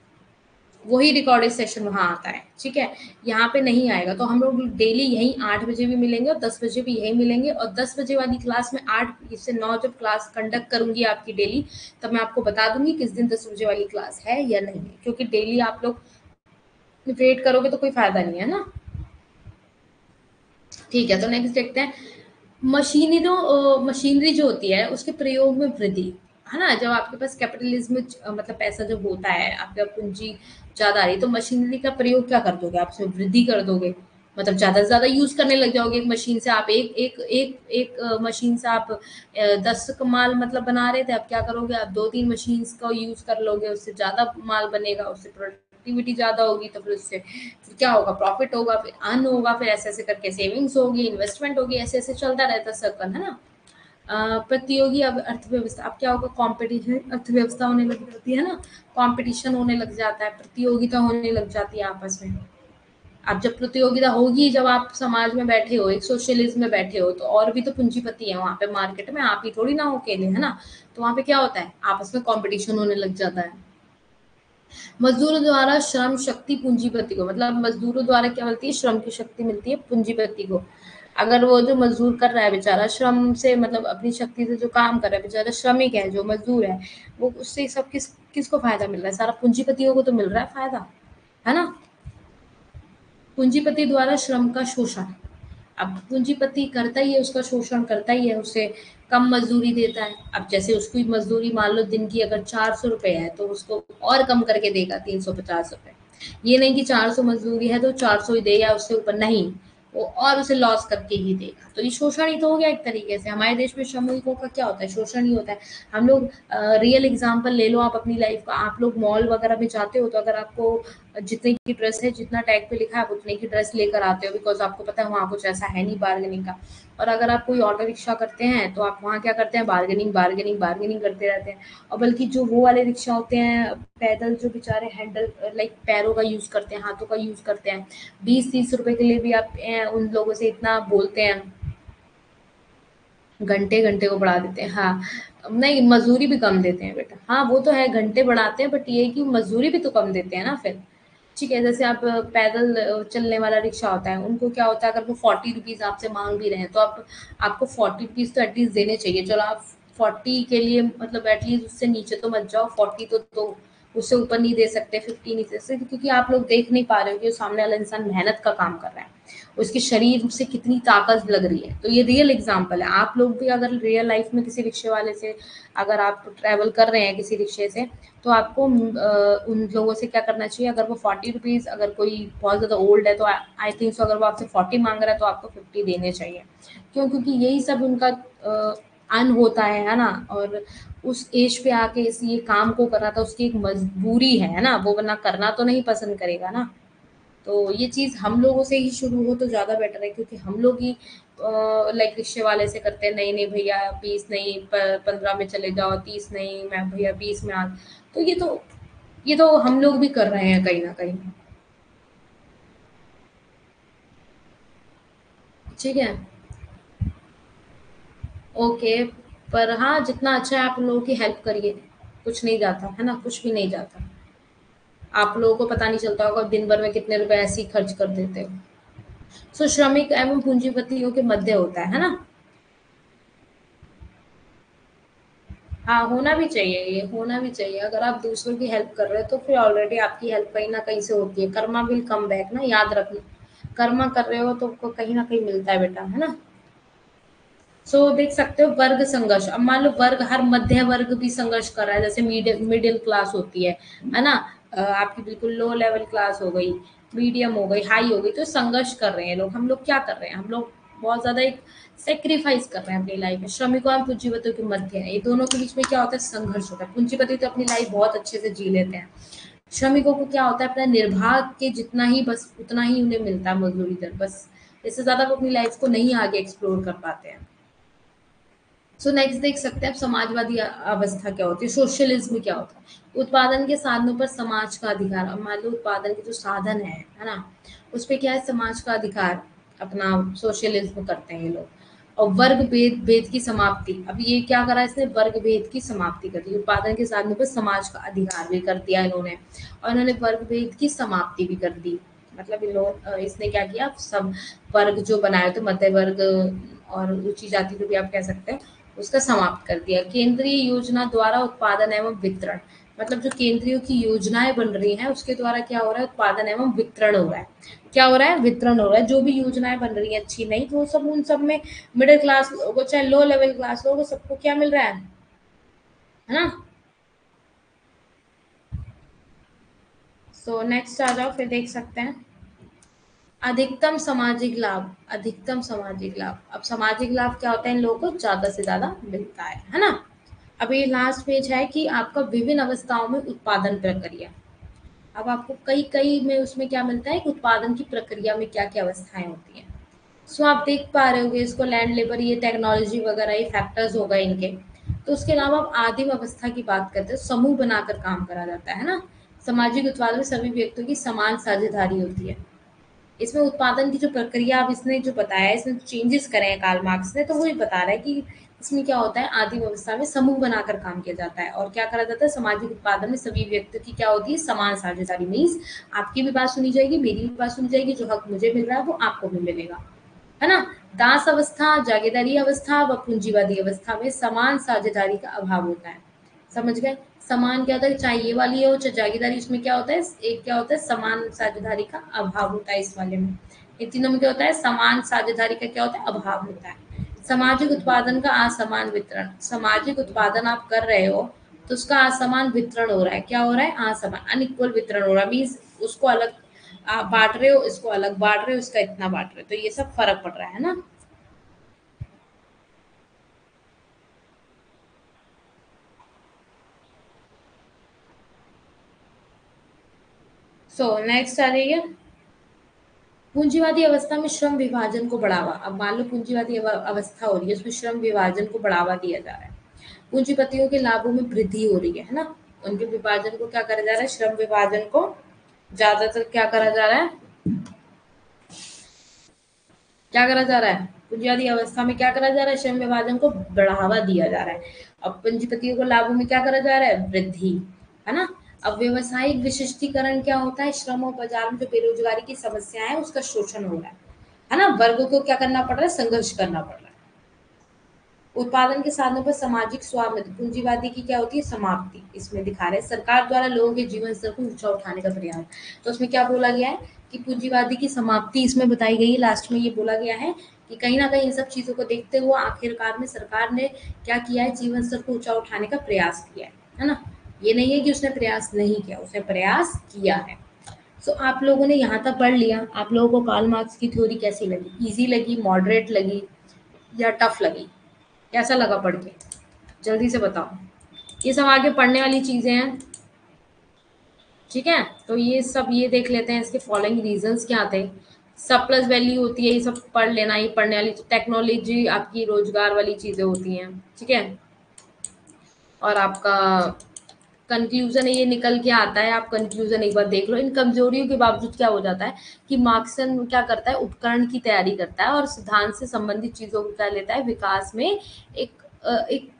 वही रिकॉर्डेड सेशन वहाँ आता है, ठीक है। यहाँ पे नहीं आएगा, तो हम लोग डेली यही 8 बजे भी मिलेंगे और 10 बजे भी यही मिलेंगे, और 10 बजे वाली क्लास में 8 से 9 जब क्लास कंडक्ट करूंगी आपकी डेली, तब मैं आपको बता दूंगी किस दिन 10 बजे वाली क्लास है या नहीं है, क्योंकि डेली आप लोग वेट करोगे तो कोई फायदा नहीं है ना। ठीक है, तो नेक्स्ट देखते हैं। मशीनरी जो होती है उसके प्रयोग में वृद्धि, है ना, जब आपके पास कैपिटलिज्म मतलब पैसा जब होता है, आपके पास पूंजी ज्यादा आ रही है, तो मशीनरी का प्रयोग क्या कर दोगे, आप उसमें वृद्धि कर दोगे, मतलब ज्यादा से ज्यादा यूज करने लग जाओगे। एक मशीन से आप मशीन से आप 10 का माल मतलब बना रहे थे, अब क्या करोगे, आप 2-3 मशीन्स का यूज कर लोगे, उससे ज्यादा माल बनेगा, उससे प्रोडक्टिविटी ज्यादा होगी, तो फिर उससे फिर क्या होगा, प्रॉफिट होगा, फिर अर्न होगा, फिर ऐसे ऐसे करके सेविंग्स होगी, इन्वेस्टमेंट होगी, ऐसे ऐसे चलता रहता है सर्कल, है ना। प्रतियोगी अब अर्थव्यवस्था, अब क्या होगा, कंपटीशन, अर्थव्यवस्था होने लग जाती है ना, कंपटीशन होने लग जाता है, प्रतियोगिता होने लग जाती है आपस में। अब जब प्रतियोगिता होगी, जब आप समाज में बैठे हो, एक सोशलिज्म में बैठे हो, तो और भी तो पूंजीपति है वहां पे मार्केट में, आप ही थोड़ी ना हो अकेले, है ना। तो वहां पे क्या होता है, आपस में कंपटीशन होने लग जाता है। मजदूरों द्वारा श्रम शक्ति पूंजीपति को, मतलब मजदूरों द्वारा क्या मिलती है, श्रम की शक्ति मिलती है पूंजीपति को। अगर वो जो मजदूर कर रहा है बेचारा, श्रम से मतलब अपनी शक्ति से जो काम कर रहा है बेचारा, श्रमिक है जो मजदूर है, वो उससे सब किसको फायदा मिल रहा है, सारा पूंजीपतियों को तो मिल रहा है फायदा, है ना। पूंजीपति द्वारा श्रम का शोषण, अब पूंजीपति करता ही है, उसका शोषण करता ही है, उसे कम मजदूरी देता है। अब जैसे उसकी मजदूरी मान लो दिन की अगर 400 रुपए है, तो उसको और कम करके देगा 350 रुपए। ये नहीं कि 400 मजदूरी है तो 400 ही दे या उससे ऊपर, नहीं, वो और उसे लॉस करके ही देगा, तो ये शोषण ही तो हो गया एक तरीके से। हमारे देश में श्रमिकों का क्या होता है, शोषण ही होता है। हम लोग रियल एग्जाम्पल ले लो आप अपनी लाइफ का, आप लोग मॉल वगैरह में जाते हो, तो अगर आपको जितने की ड्रेस है, जितना टैग पे लिखा है, आप उतने की ड्रेस लेकर आते हो, बिकॉज आपको पता है वहाँ कुछ ऐसा है नहीं बार्गेनिंग का। और अगर आप कोई ऑटो रिक्शा करते हैं, तो आप वहाँ क्या करते हैं, बार्गेनिंग बार्गेनिंग बार्गेनिंग करते रहते हैं। और बल्कि जो वो वाले रिक्शा होते हैं पैदल, जो बेचारे हैंडल लाइक पैरों का यूज करते हैं, हाथों का यूज करते हैं, 20-30 रुपए के लिए भी आप उन लोगों से इतना बोलते हैं, घंटे घंटे को बढ़ा देते हैं, हाँ। नहीं, मजदूरी भी कम देते हैं बेटा, हाँ वो तो है, घंटे बढ़ाते हैं, बट ये है कि मजदूरी भी तो कम देते हैं ना फिर। ठीक है, जैसे आप पैदल चलने वाला रिक्शा होता है, उनको क्या होता है, अगर वो 40 रुपीज आपसे मांग भी रहे हैं, तो आप आपको 40 रुपीज तो एटलीस्ट देने चाहिए। चलो आप 40 के लिए मतलब एटलीस्ट उससे नीचे तो मत जाओ, 40 तो उससे ऊपर नहीं दे सकते, 50 नहीं दे सकते, क्योंकि आप लोग देख नहीं पा रहे हो कि सामने वाला इंसान मेहनत का काम कर रहा है, उसके शरीर से कितनी ताकत लग रही है। तो ये रियल एग्जाम्पल है, आप लोग भी अगर रियल लाइफ में किसी रिक्शे वाले से अगर आप ट्रैवल कर रहे हैं किसी रिक्शे से, तो आपको उन लोगों से क्या करना चाहिए, अगर वो 40 रुपीज, अगर कोई बहुत ज्यादा ओल्ड है तो आई थिंक सो, अगर वो आपसे 40 मांग रहा है तो आपको 50 देने चाहिए। क्यों, क्योंकि यही सब उनका अन होता है ना। और उस एज पे आके इस ये काम को करना था, उसकी एक मजबूरी है ना, वो वरना करना तो नहीं पसंद करेगा ना। तो ये चीज़ हम लोगों से ही शुरू हो तो ज़्यादा बेटर है, क्योंकि हम लोग ही लाइक रिक्शे वाले से करते हैं, नहीं नहीं भैया 20 नहीं, 15 में चले जाओ, 30 नहीं, मैं भैया 20 में आ। तो ये तो हम लोग भी कर रहे हैं कहीं ना कहीं। ठीक है, ओके। पर हाँ, जितना अच्छा है आप लोगों की हेल्प करिए, कुछ नहीं जाता है ना, कुछ भी नहीं जाता। आप लोगों को पता नहीं चलता होगा दिन भर में कितने रुपए ऐसे ही खर्च कर देते हो। सो श्रमिक एवं पूंजीपतियों के मध्य होता है ना। हाँ, होना भी चाहिए, ये होना भी चाहिए। अगर आप दूसरों की हेल्प कर रहे हो तो फिर ऑलरेडी आपकी हेल्प कहीं ना कहीं से होती है, कर्मा विल कम बैक ना, याद रखना। कर्मा कर रहे हो तो आपको कहीं ना कहीं मिलता है बेटा, है ना। सो देख सकते हो वर्ग संघर्ष, अब मान लो वर्ग, हर मध्य वर्ग भी संघर्ष कर रहा है, जैसे मिडिल मिडिल क्लास होती है ना। आपकी बिल्कुल लो लेवल क्लास हो गई, मीडियम हो गई, हाई हो गई, तो संघर्ष कर रहे हैं लोग। हम लोग क्या कर रहे हैं, हम लोग बहुत ज्यादा एक सेक्रीफाइस कर रहे हैं अपनी लाइफ में। श्रमिकों और पूंजीपतियों के मध्य है, ये दोनों के बीच में क्या होता है, संघर्ष होता है। पूंजीपति तो अपनी लाइफ बहुत अच्छे से जी लेते हैं, श्रमिकों को क्या होता है, अपना निर्वाह के जितना ही, बस उतना ही उन्हें मिलता है मजदूरी दर, बस इससे ज्यादा वो अपनी लाइफ को नहीं आगे एक्सप्लोर कर पाते हैं। सो नेक्स्ट देख सकते हैं आप, समाजवादी अवस्था क्या होती है, सोशलिज्म क्या होता है। उत्पादन के साधनों पर समाज का अधिकार। अब मान लो उत्पादन के जो साधन है ना, उस पे क्या है, समाज का अधिकार, अपना सोशलिज्म करते हैं ये लोग। और वर्ग भेद भेद की समाप्ति। अब ये क्या करा इसने, वर्ग भेद की समाप्ति कर दी, उत्पादन के साधनों पर समाज का अधिकार भी कर दिया इन्होंने, और इन्होंने वर्ग भेद की समाप्ति भी कर दी। मतलब इन लोग इसने क्या किया, सब वर्ग जो बनाए थे, मध्य वर्ग और ऊंची जाति को भी आप कह सकते हैं, उसका समाप्त कर दिया। केंद्रीय योजना द्वारा उत्पादन एवं वितरण। मतलब जो केंद्रीय की योजनाएं बन रही हैं उसके द्वारा क्या हो रहा है, उत्पादन एवं वितरण हो रहा है। क्या हो रहा है, वितरण हो रहा है। जो भी योजनाएं बन रही हैं अच्छी नहीं, तो वो सब उन सब में मिडिल क्लास लोगों को, चाहे लो लेवल क्लास लोगों को, सबको क्या मिल रहा है ना। सो नेक्स्ट आ जाओ, फिर देख सकते हैं अधिकतम सामाजिक लाभ। अधिकतम सामाजिक लाभ, अब सामाजिक लाभ क्या होता है, इन लोगों को ज्यादा से ज्यादा मिलता है ना। अब ये लास्ट पेज है कि आपका विभिन्न अवस्थाओं में उत्पादन प्रक्रिया। अब आपको कई कई में उसमें क्या मिलता है कि उत्पादन की प्रक्रिया में क्या क्या अवस्थाएं होती हैं। सो आप देख पा रहे होगे इसको, लैंड लेबर, ये टेक्नोलॉजी वगैरह, ये फैक्टर्स हो गए इनके। तो उसके अलावा आप आदिम अवस्था की बात करते हैं, समूह बनाकर काम करा जाता है ना। सामाजिक उत्पादन में सभी व्यक्तियों की समान साझेदारी होती है। इसमें उत्पादन की जो प्रक्रिया, अब इसने जो बताया है, इसमें चेंजेस करे हैं कार्ल मार्क्स ने, तो वो ये बता रहा है कि इसमें क्या होता है, आदिम अवस्था में समूह बनाकर काम किया जाता है और क्या करा जाता है, सामाजिक उत्पादन में सभी व्यक्तियों की क्या होती है, समान साझेदारी। मीन्स आपकी भी बात सुनी जाएगी, मेरी भी बात सुनी जाएगी, जो हक मुझे मिल रहा है वो आपको भी मिलेगा, है ना। दास अवस्था, जागीरदारी अवस्था व पूंजीवादी अवस्था में समान साझेदारी का अभाव होता है। समझ गए, समान क्या होता है, चाहे ये वाली हो चाहे जागीरदारी, उसमें क्या होता है, एक क्या होता है, समान साझेदारी का अभाव होता है इस वाले में। इन तीनों में क्या होता है, समान साझेदारी का क्या होता है, अभाव होता है। सामाजिक उत्पादन का असमान वितरण। सामाजिक उत्पादन आप कर रहे हो तो उसका असमान वितरण हो रहा है। क्या हो रहा है, असमान, अनइक्वल वितरण हो रहा है। मीन्स उसको अलग आप बांट रहे हो, इसको अलग बांट रहे हो, इसका इतना बांट रहे हो, तो ये सब फर्क पड़ रहा है ना। सो नेक्स्ट आ रही है पूंजीवादी अवस्था में श्रम विभाजन को बढ़ावा। अब मान लो पूंजीवादी अवस्था हो रही है, उसमें श्रम विभाजन को बढ़ावा दिया जा रहा है। पूंजीपतियों के लाभों में वृद्धि हो रही है ना। उनके विभाजन को क्या करा जा रहा है, श्रम विभाजन को ज्यादातर क्या करा जा रहा है, क्या करा जा रहा है, पूंजीवादी अवस्था में क्या करा जा रहा है, श्रम विभाजन को बढ़ावा दिया जा रहा है। अब पूंजीपतियों को लाभों में क्या करा जा रहा है, वृद्धि, है ना। अब व्यवसायिक विशिष्टीकरण क्या होता है, श्रम और बाजार में जो बेरोजगारी की समस्या है उसका शोषण हो रहा है ना। वर्गों को क्या करना पड़ रहा है, संघर्ष करना पड़ रहा है। उत्पादन के साधनों पर सामाजिक स्वामित्व, पूंजीवादी की क्या होती है, समाप्ति इसमें दिखा रहे हैं। सरकार द्वारा लोगों के जीवन स्तर को ऊंचा उठाने का प्रयास। तो उसमें क्या बोला गया है कि पूंजीवादी की समाप्ति इसमें बताई गई है। लास्ट में ये बोला गया है कि कहीं ना कहीं इन सब चीजों को देखते हुए आखिरकार में सरकार ने क्या किया है, जीवन स्तर को ऊंचा उठाने का प्रयास किया है ना। ये नहीं है कि उसने प्रयास नहीं किया, उसने प्रयास किया है। सो आप लोगों ने यहाँ तक पढ़ लिया। आप लोगों को कार्ल मार्क्स की थ्योरी कैसी लगी, इजी लगी, मॉडरेट लगी या टफ लगी, कैसा लगा पढ़ के, जल्दी से बताओ। ये सब आगे पढ़ने वाली चीजें हैं, ठीक है। तो ये सब ये देख लेते हैं, इसके फॉलोइंग रीजंस क्या थे। सब प्लस वैल्यू होती है, ये सब पढ़ लेना। ये पढ़ने वाली टेक्नोलॉजी आपकी रोजगार वाली चीजें होती हैं, ठीक है। और आपका कंक्लूजन ये निकल के आता है, आप कंक्लूजन एक बार देख लो। इन कमजोरियों के बावजूद क्या हो जाता है कि मार्क्सन क्या करता है, उपकरण की तैयारी करता है और सिद्धांत से संबंधित चीजों को क्या लेता है, विकास में एक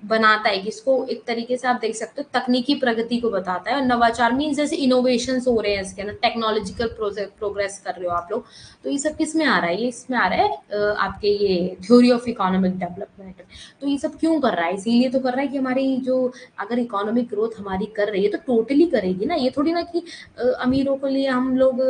बनाता है कि इसको एक तरीके से आप देख सकते हो तकनीकी प्रगति को बताता है। और नवाचार मीन्स जैसे इनोवेशन हो रहे हैं इसके अंदर, टेक्नोलॉजिकल प्रोग्रेस कर रहे हो आप लोग। तो ये सब किस में आ रहा है, ये इसमें आ रहा है आपके ये थ्योरी ऑफ इकोनॉमिक डेवलपमेंट। तो ये सब क्यों कर रहा है, इसीलिए तो कर रहा है कि हमारी जो अगर इकोनॉमिक ग्रोथ हमारी कर रही है तो टोटली करेगी ना। ये थोड़ी ना कि अमीरों के लिए हम लोग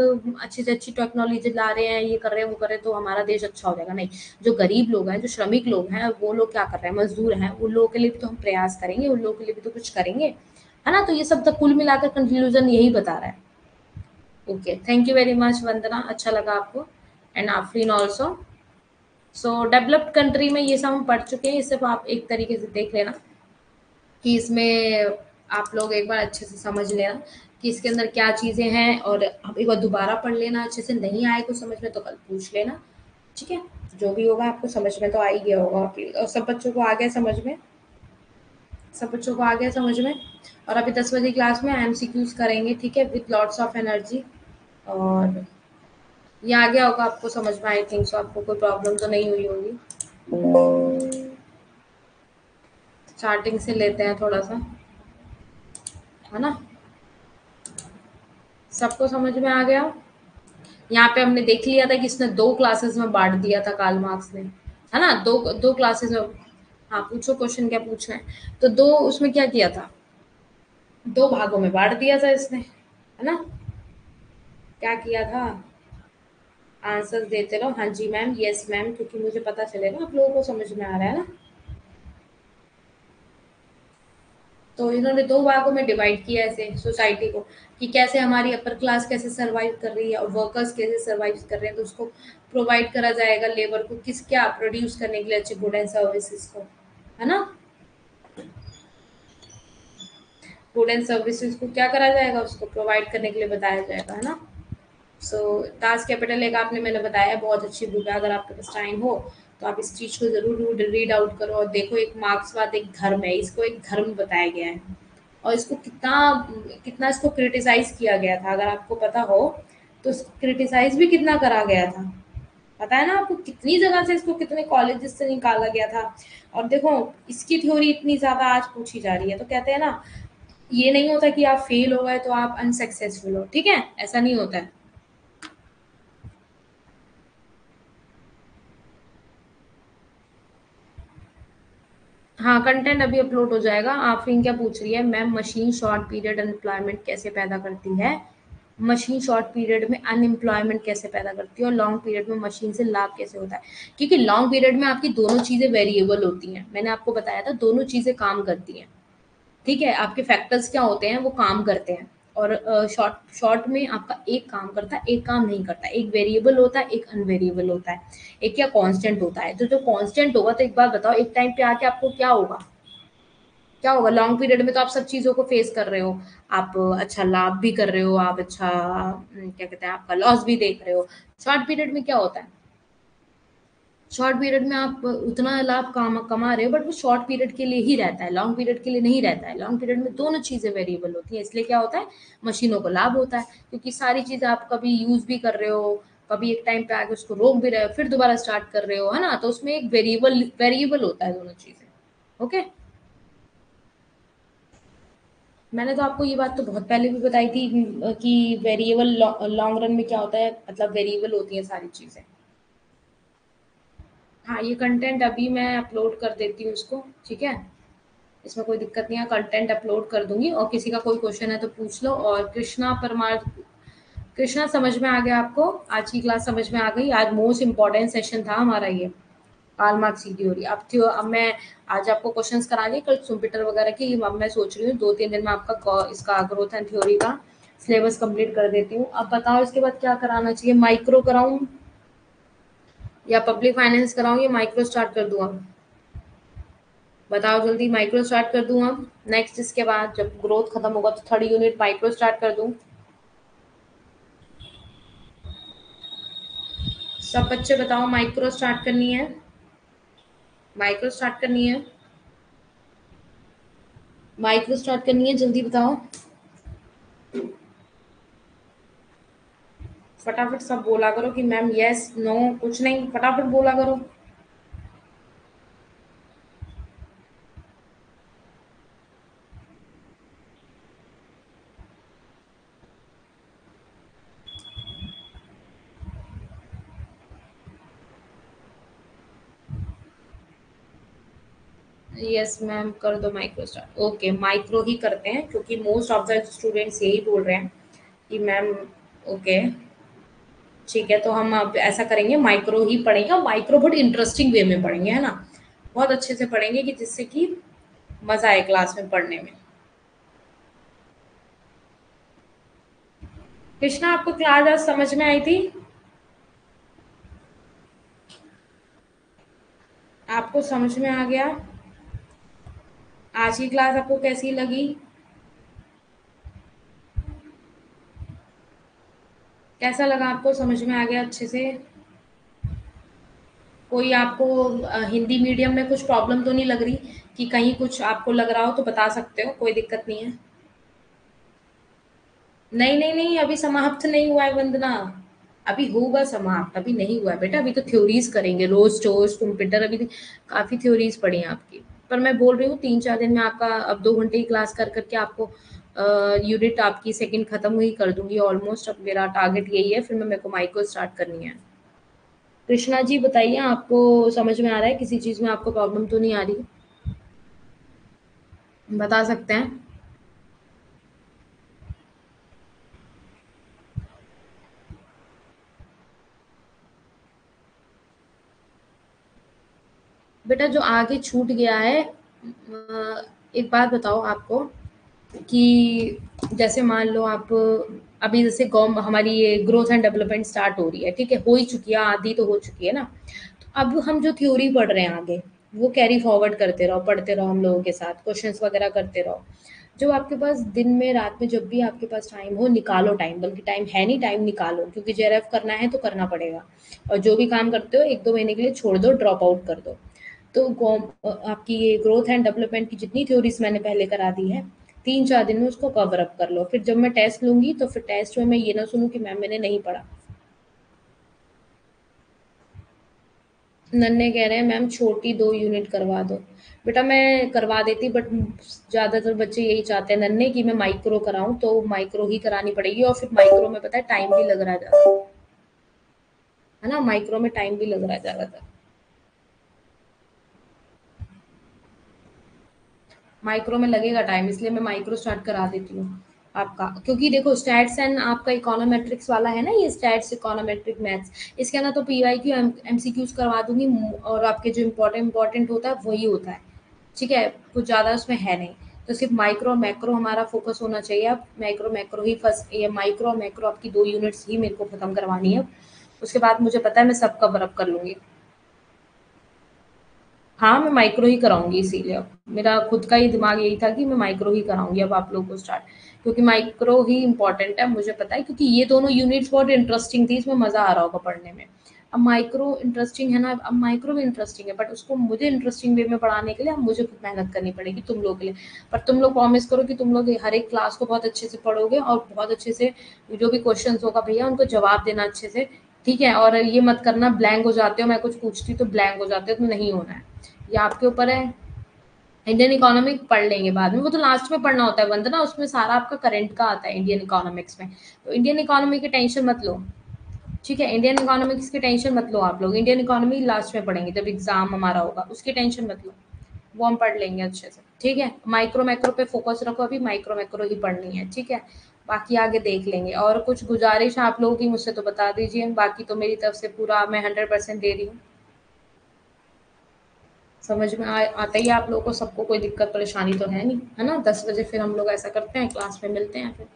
अच्छी से अच्छी टेक्नोलॉजी ला रहे हैं, ये कर रहे हैं, वो कर रहे हैं, तो हमारा देश अच्छा हो जाएगा। नहीं, जो गरीब लोग हैं, जो श्रमिक लोग हैं, वो लोग क्या कर रहे हैं, मजदूर हैं, उन लोगों के लिए भी तो हम प्रयास करेंगे, उन लोगों के लिए भी तो कुछ करेंगे, है ना। तो ये सब तक कुल मिलाकर कंक्लूजन यही बता रहा है। Okay, thank you very much Vandana, अच्छा लगा आपको, and Afreen also. So developed country में ये सब हम पढ़ चुके हैं, ये सब आप एक तरीके से देख लेना कि इसमें आप लोग एक बार अच्छे से समझ लेना। कि इसके अंदर क्या चीज़ें हैं, और आप एक बार दोबारा पढ़ लेना अच्छे से। नहीं आए कुछ समझ में तो कल पूछ लेना, ठीक है। जो भी होगा आपको समझ में तो आ ही गया होगा, और सब बच्चों को आ गया समझ में, सब बच्चों को आ गया समझ में। और अभी 10 बजे क्लास में एमसीक्यूज करेंगे, ठीक है, विथ लॉट्स ऑफ एनर्जी। और ये आ गया होगा आपको समझ में, आई थिंक सो। आपको कोई प्रॉब्लम तो नहीं हुई होगी। स्टार्टिंग से लेते हैं थोड़ा सा, है ना। सबको समझ में आ गया। यहाँ पे हमने देख लिया था कि इसने 2 क्लासेस में बाँट दिया था कार्ल मार्क्स ने, है ना? 2 क्लासेस में। हाँ, पूछो क्वेश्चन क्या पूछना है। तो 2 उसमें क्या किया था? 2 भागों में बाँट दिया था इसने, है ना? क्या किया था? आंसर्स देते रहो, हाँ जी मैम, यस मैम, क्योंकि मुझे पता चलेगा आप लोगों को समझ में आ रहा है ना। तो इन्होंने 2 भागों में डिवाइड किया ऐसे सोसाइटी को, कि कैसे हमारी अपर क्लास कैसे सर्वाइव कर रही है और वर्कर्स कैसे सर्वाइव कर रहे हैं। तो उसको प्रोवाइड करा जाएगा लेबर को किस क्या प्रोड्यूस करने के लिए अच्छे गुड एंड सर्विसेज को, है ना। गुड एंड सर्विसेज को क्या करा जाएगा, उसको प्रोवाइड करने के लिए बताया जाएगा, है ना। सो टास्क कैपिटल एक आपने मैंने बताया, बहुत अच्छी बुक है। अगर आपके पास टाइम हो तो आप इस चीज़ को ज़रूर रीड आउट करो और देखो। एक मार्क्सवाद एक धर्म है, इसको एक धर्म बताया गया है, और इसको कितना कितना इसको क्रिटिसाइज किया गया था, अगर आपको पता हो तो। क्रिटिसाइज भी कितना करा गया था, पता है ना आपको, कितनी जगह से इसको कितने कॉलेजेस से निकाला गया था। और देखो, इसकी थ्योरी इतनी ज़्यादा आज पूछी जा रही है। तो कहते हैं ना, ये नहीं होता कि आप फेल हो गए तो आप अनसक्सेसफुल हो, ठीक है, ऐसा नहीं होता है। हाँ, कंटेंट अभी अपलोड हो जाएगा। आफरीन क्या पूछ रही है, ma'am machine short period unemployment कैसे पैदा करती है? मशीन शॉर्ट पीरियड में अनएम्प्लॉयमेंट कैसे पैदा करती है और लॉन्ग पीरियड में मशीन से लाभ कैसे होता है? क्योंकि लॉन्ग पीरियड में आपकी दोनों चीज़ें वेरिएबल होती हैं। मैंने आपको बताया था दोनों चीज़ें काम करती हैं, ठीक है। आपके फैक्टर्स क्या होते हैं, वो काम करते हैं। और शॉर्ट शॉर्ट में आपका एक काम करता है, एक काम नहीं करता। एक वेरिएबल होता है, एक अनवेरिएबल होता है, एक क्या कांस्टेंट होता है। तो जो कांस्टेंट होगा, तो एक बात बताओ, एक टाइम पे आके आपको क्या होगा, क्या होगा? लॉन्ग पीरियड में तो आप सब चीज़ों को फेस कर रहे हो। आप अच्छा लाभ भी कर रहे हो, आप अच्छा क्या कहते हैं, आपका लॉस भी देख रहे हो। शॉर्ट पीरियड में क्या होता है, शॉर्ट पीरियड में आप उतना लाभ कमा रहे हो, बट वो शॉर्ट पीरियड के लिए ही रहता है, लॉन्ग पीरियड के लिए नहीं रहता है। लॉन्ग पीरियड में दोनों चीज़ें वेरिएबल होती हैं, इसलिए क्या होता है, मशीनों को लाभ होता है। क्योंकि सारी चीज़ें आप कभी यूज़ भी कर रहे हो, कभी एक टाइम पे आके उसको रोक भी रहे हो, फिर दोबारा स्टार्ट कर रहे हो, है ना। तो उसमें एक वेरिएबल वेरिएबल होता है दोनों चीज़ें। ओके। मैंने तो आपको ये बात तो बहुत पहले भी बताई थी कि वेरिएबल लॉन्ग रन में क्या होता है, मतलब वेरिएबल होती हैं सारी चीज़ें। हाँ, ये कंटेंट अभी मैं अपलोड कर देती हूँ इसको, ठीक है। इसमें कोई दिक्कत नहीं है, कंटेंट अपलोड कर दूंगी। और किसी का कोई क्वेश्चन है तो पूछ लो। और कृष्णा परमार, कृष्णा समझ में आ गया आपको? आज की क्लास समझ में आ गई? आज मोस्ट इम्पोर्टेंट सेशन था हमारा ये, कार्ल मार्क्स की थ्योरी। अब मैं आज आपको क्वेश्चंस करांगे, कल कंप्यूटर वगैरह की। अब मैं सोच रही हूँ 2-3 दिन में आपका इसका ग्रोथ एंड थ्योरी का सिलेबस कंप्लीट कर देती हूँ। अब बताओ इसके बाद क्या कराना चाहिए, माइक्रो कराऊं या पब्लिक फाइनेंस कराऊं या माइक्रो स्टार्ट कर दूं? अब बताओ जल्दी, माइक्रो स्टार्ट कर दूं अब नेक्स्ट? इसके बाद जब ग्रोथ खत्म होगा तो 3rd यूनिट माइक्रो स्टार्ट कर दूं? सब बच्चे बताओ, माइक्रो स्टार्ट करनी है, माइक्रो स्टार्ट करनी है, माइक्रो स्टार्ट करनी है, जल्दी बताओ। फटाफट सब बोला करो कि मैम यस नो, कुछ नहीं, फटाफट बोला करो। यस मैम, कर दो माइक्रो स्टार्ट। ओके, माइक्रो ही करते हैं क्योंकि मोस्ट ऑफ द स्टूडेंट्स यही बोल रहे हैं कि मैम। ओके, ठीक है, तो हम अब ऐसा करेंगे, माइक्रो ही पढ़ेंगे, और माइक्रो बहुत इंटरेस्टिंग वे में पढ़ेंगे, है ना। बहुत अच्छे से पढ़ेंगे कि जिससे कि मजा आए क्लास में पढ़ने में। कृष्णा, आपको क्लास आज समझ में आई थी? आपको समझ में आ गया? आज की क्लास आपको कैसी लगी? कैसा लगा आपको? समझ में आ गया अच्छे से? कोई आपको हिंदी मीडियम में कुछ प्रॉब्लम तो नहीं लग रही? कि कहीं कुछ आपको लग रहा हो तो बता सकते हो, कोई दिक्कत नहीं है। नहीं नहीं नहीं, अभी समाप्त नहीं हुआ है वंदना। अभी होगा समाप्त, अभी नहीं हुआ है बेटा। अभी तो थ्योरीज करेंगे, रोज टोज कंप्यूटर। अभी तो काफी थ्योरीज पड़ी हैं आपकी। पर मैं बोल रही हूँ 3-4 दिन में आपका, अब 2 घंटे की क्लास कर करके आपको यूनिट आपकी सेकंड खत्म हुई कर दूंगी ऑलमोस्ट। अब मेरा टारगेट यही है, फिर मैं मेरे को माइक्रो स्टार्ट करनी है। कृष्णा जी बताइए, आपको समझ में आ रहा है? किसी चीज में आपको प्रॉब्लम तो नहीं आ रही? बता सकते हैं? बेटा जो आगे छूट गया है, एक बात बताओ आपको कि जैसे मान लो आप, अभी जैसे गॉम हमारी ये ग्रोथ एंड डेवलपमेंट स्टार्ट हो रही है, ठीक है, हो ही चुकी है, आधी तो हो चुकी है ना। तो अब हम जो थ्योरी पढ़ रहे हैं आगे, वो कैरी फॉरवर्ड करते रहो, पढ़ते रहो हम लोगों के साथ, क्वेश्चंस वगैरह करते रहो। जो आपके पास दिन में, रात में, जब भी आपके पास टाइम हो, निकालो टाइम। बल्कि टाइम है नहीं, टाइम निकालो, क्योंकि जेआरएफ करना है तो करना पड़ेगा। और जो भी काम करते हो 1-2 महीने के लिए छोड़ दो, ड्रॉप आउट कर दो। तो आपकी ये ग्रोथ एंड डेवलपमेंट की जितनी थ्योरीज मैंने पहले करा दी है, 3-4 दिन में उसको कवर अप कर लो। फिर जब मैं टेस्ट लूंगी तो फिर टेस्ट में मैं ये ना सुनूं कि मैम मैंने नहीं पढ़ा। नन्हे कह रहे हैं मैम छोटी 2 यूनिट करवा दो। बेटा मैं करवा देती, बट ज्यादातर बच्चे यही चाहते हैं नन्हे कि मैं माइक्रो कराऊं, तो माइक्रो ही करानी पड़ेगी। और फिर माइक्रो में पता है टाइम भी लग रहा है ज्यादा, है ना? माइक्रो में टाइम भी लग रहा है ज्यादातर। माइक्रो में लगेगा टाइम, इसलिए मैं माइक्रो स्टार्ट करा देती हूँ आपका। क्योंकि देखो स्टैट्स एंड आपका इकोनोमेट्रिक्स वाला है ना, ये स्टैट्स इकोनोमेट्रिक मैथ्स, इसके अंदर तो पीवाईक्यू एमसीक्यूज करवा दूंगी। और आपके जो इम्पोर्टेंट इंपॉर्टेंट होता है वही होता है, ठीक है, कुछ ज़्यादा उसमें है नहीं। तो सिर्फ माइक्रो मैक्रो हमारा फोकस होना चाहिए। अब माइक्रो मैक्रो ही फर्स्ट, ये माइक्रो मैक्रो आपकी 2 यूनिट्स ही मेरे को खत्म करवानी है। उसके बाद मुझे पता है मैं सब कवर अप कर लूंगी। हाँ, मैं माइक्रो ही कराऊँगी, इसीलिए अब मेरा खुद का ही दिमाग यही था कि मैं माइक्रो ही कराऊँगी अब आप लोगों को स्टार्ट। क्योंकि माइक्रो ही इम्पोर्टेंट है, मुझे पता है, क्योंकि ये दोनों यूनिट्स बहुत इंटरेस्टिंग थी, इसमें मज़ा आ रहा होगा पढ़ने में। अब माइक्रो इंटरेस्टिंग है ना, अब माइक्रो भी इंटरेस्टिंग है, बट उसको मुझे इंटरेस्टिंग वे में पढ़ाने के लिए अब मुझे खुद मेहनत करनी पड़ेगी तुम लोगों के लिए। पर तुम लोग प्रॉमिस करो कि तुम लोग हर एक क्लास को बहुत अच्छे से पढ़ोगे और बहुत अच्छे से जो भी क्वेश्चंस होगा भैया उनको जवाब देना अच्छे से, ठीक है? और ये मत करना ब्लैंक हो जाते हो, मैं कुछ पूछती हूँ तो ब्लैंक हो जाते हो, तो नहीं होना है। ये आपके ऊपर है। इंडियन इकोनॉमिक पढ़ लेंगे बाद में, वो तो लास्ट में पढ़ना होता है वंदना, उसमें सारा आपका करंट का आता है इंडियन इकोनॉमिक्स में। तो इंडियन इकोनॉमी की टेंशन मत लो, ठीक है? इंडियन इकोनॉमिक्स की टेंशन मत लो आप लोग, इंडियन इकोनॉमी लास्ट में पढ़ेंगे जब एग्जाम हमारा होगा, उसकी टेंशन मत लो। वो हम पढ़ लेंगे अच्छे से, ठीक है? माइक्रो मैक्रो पे फोकस रखो, अभी माइक्रो मैक्रो ही पढ़नी है, ठीक है? बाकी आगे देख लेंगे। और कुछ गुजारिश आप लोगों की मुझसे तो बता दीजिए, बाकी तो मेरी तरफ से पूरा मैं 100% दे रही हूँ। समझ में आता ही है आप लोगों को सबको? कोई दिक्कत परेशानी तो है नहीं, है ना? 10 बजे फिर हम लोग ऐसा करते हैं, क्लास में मिलते हैं फिर।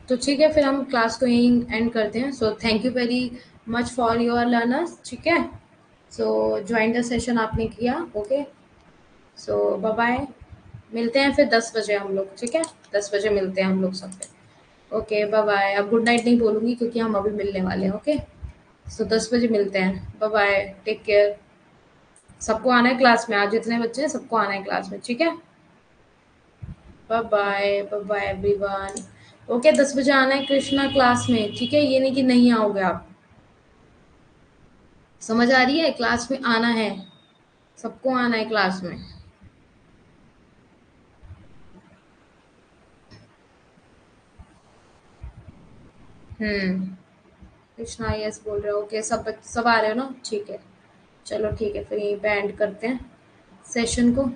तो ठीक है, फिर हम क्लास को यहीं एंड करते हैं। So thank you very much for your learners, ठीक है? सो ज्वाइन द सेशन आपने किया, ओके। सो बाय बाय। मिलते हैं फिर 10 बजे हम लोग, ठीक है? 10 बजे मिलते हैं हम लोग सब पे। Okay bye bye. अब गुड नाइट नहीं बोलूंगी क्योंकि हम अभी मिलने वाले हैं, ओके? सो 10 बजे मिलते हैं, बाय बाय, टेक केयर। सबको आना है क्लास में, आज जितने बच्चे हैं सबको आना है क्लास में, ठीक है? Bye bye, bye bye everyone. Okay, 10 बजे आना है कृष्णा क्लास में, ठीक है? ये नहीं कि नहीं आओगे आप। समझ आ रही है? क्लास में आना है, सबको आना है क्लास में। हम्म। कृष्णा यस बोल रहे हो, ओके, सब आ रहे हो ना, ठीक है। चलो ठीक है, फिर यहीं पे एंड करते हैं सेशन को।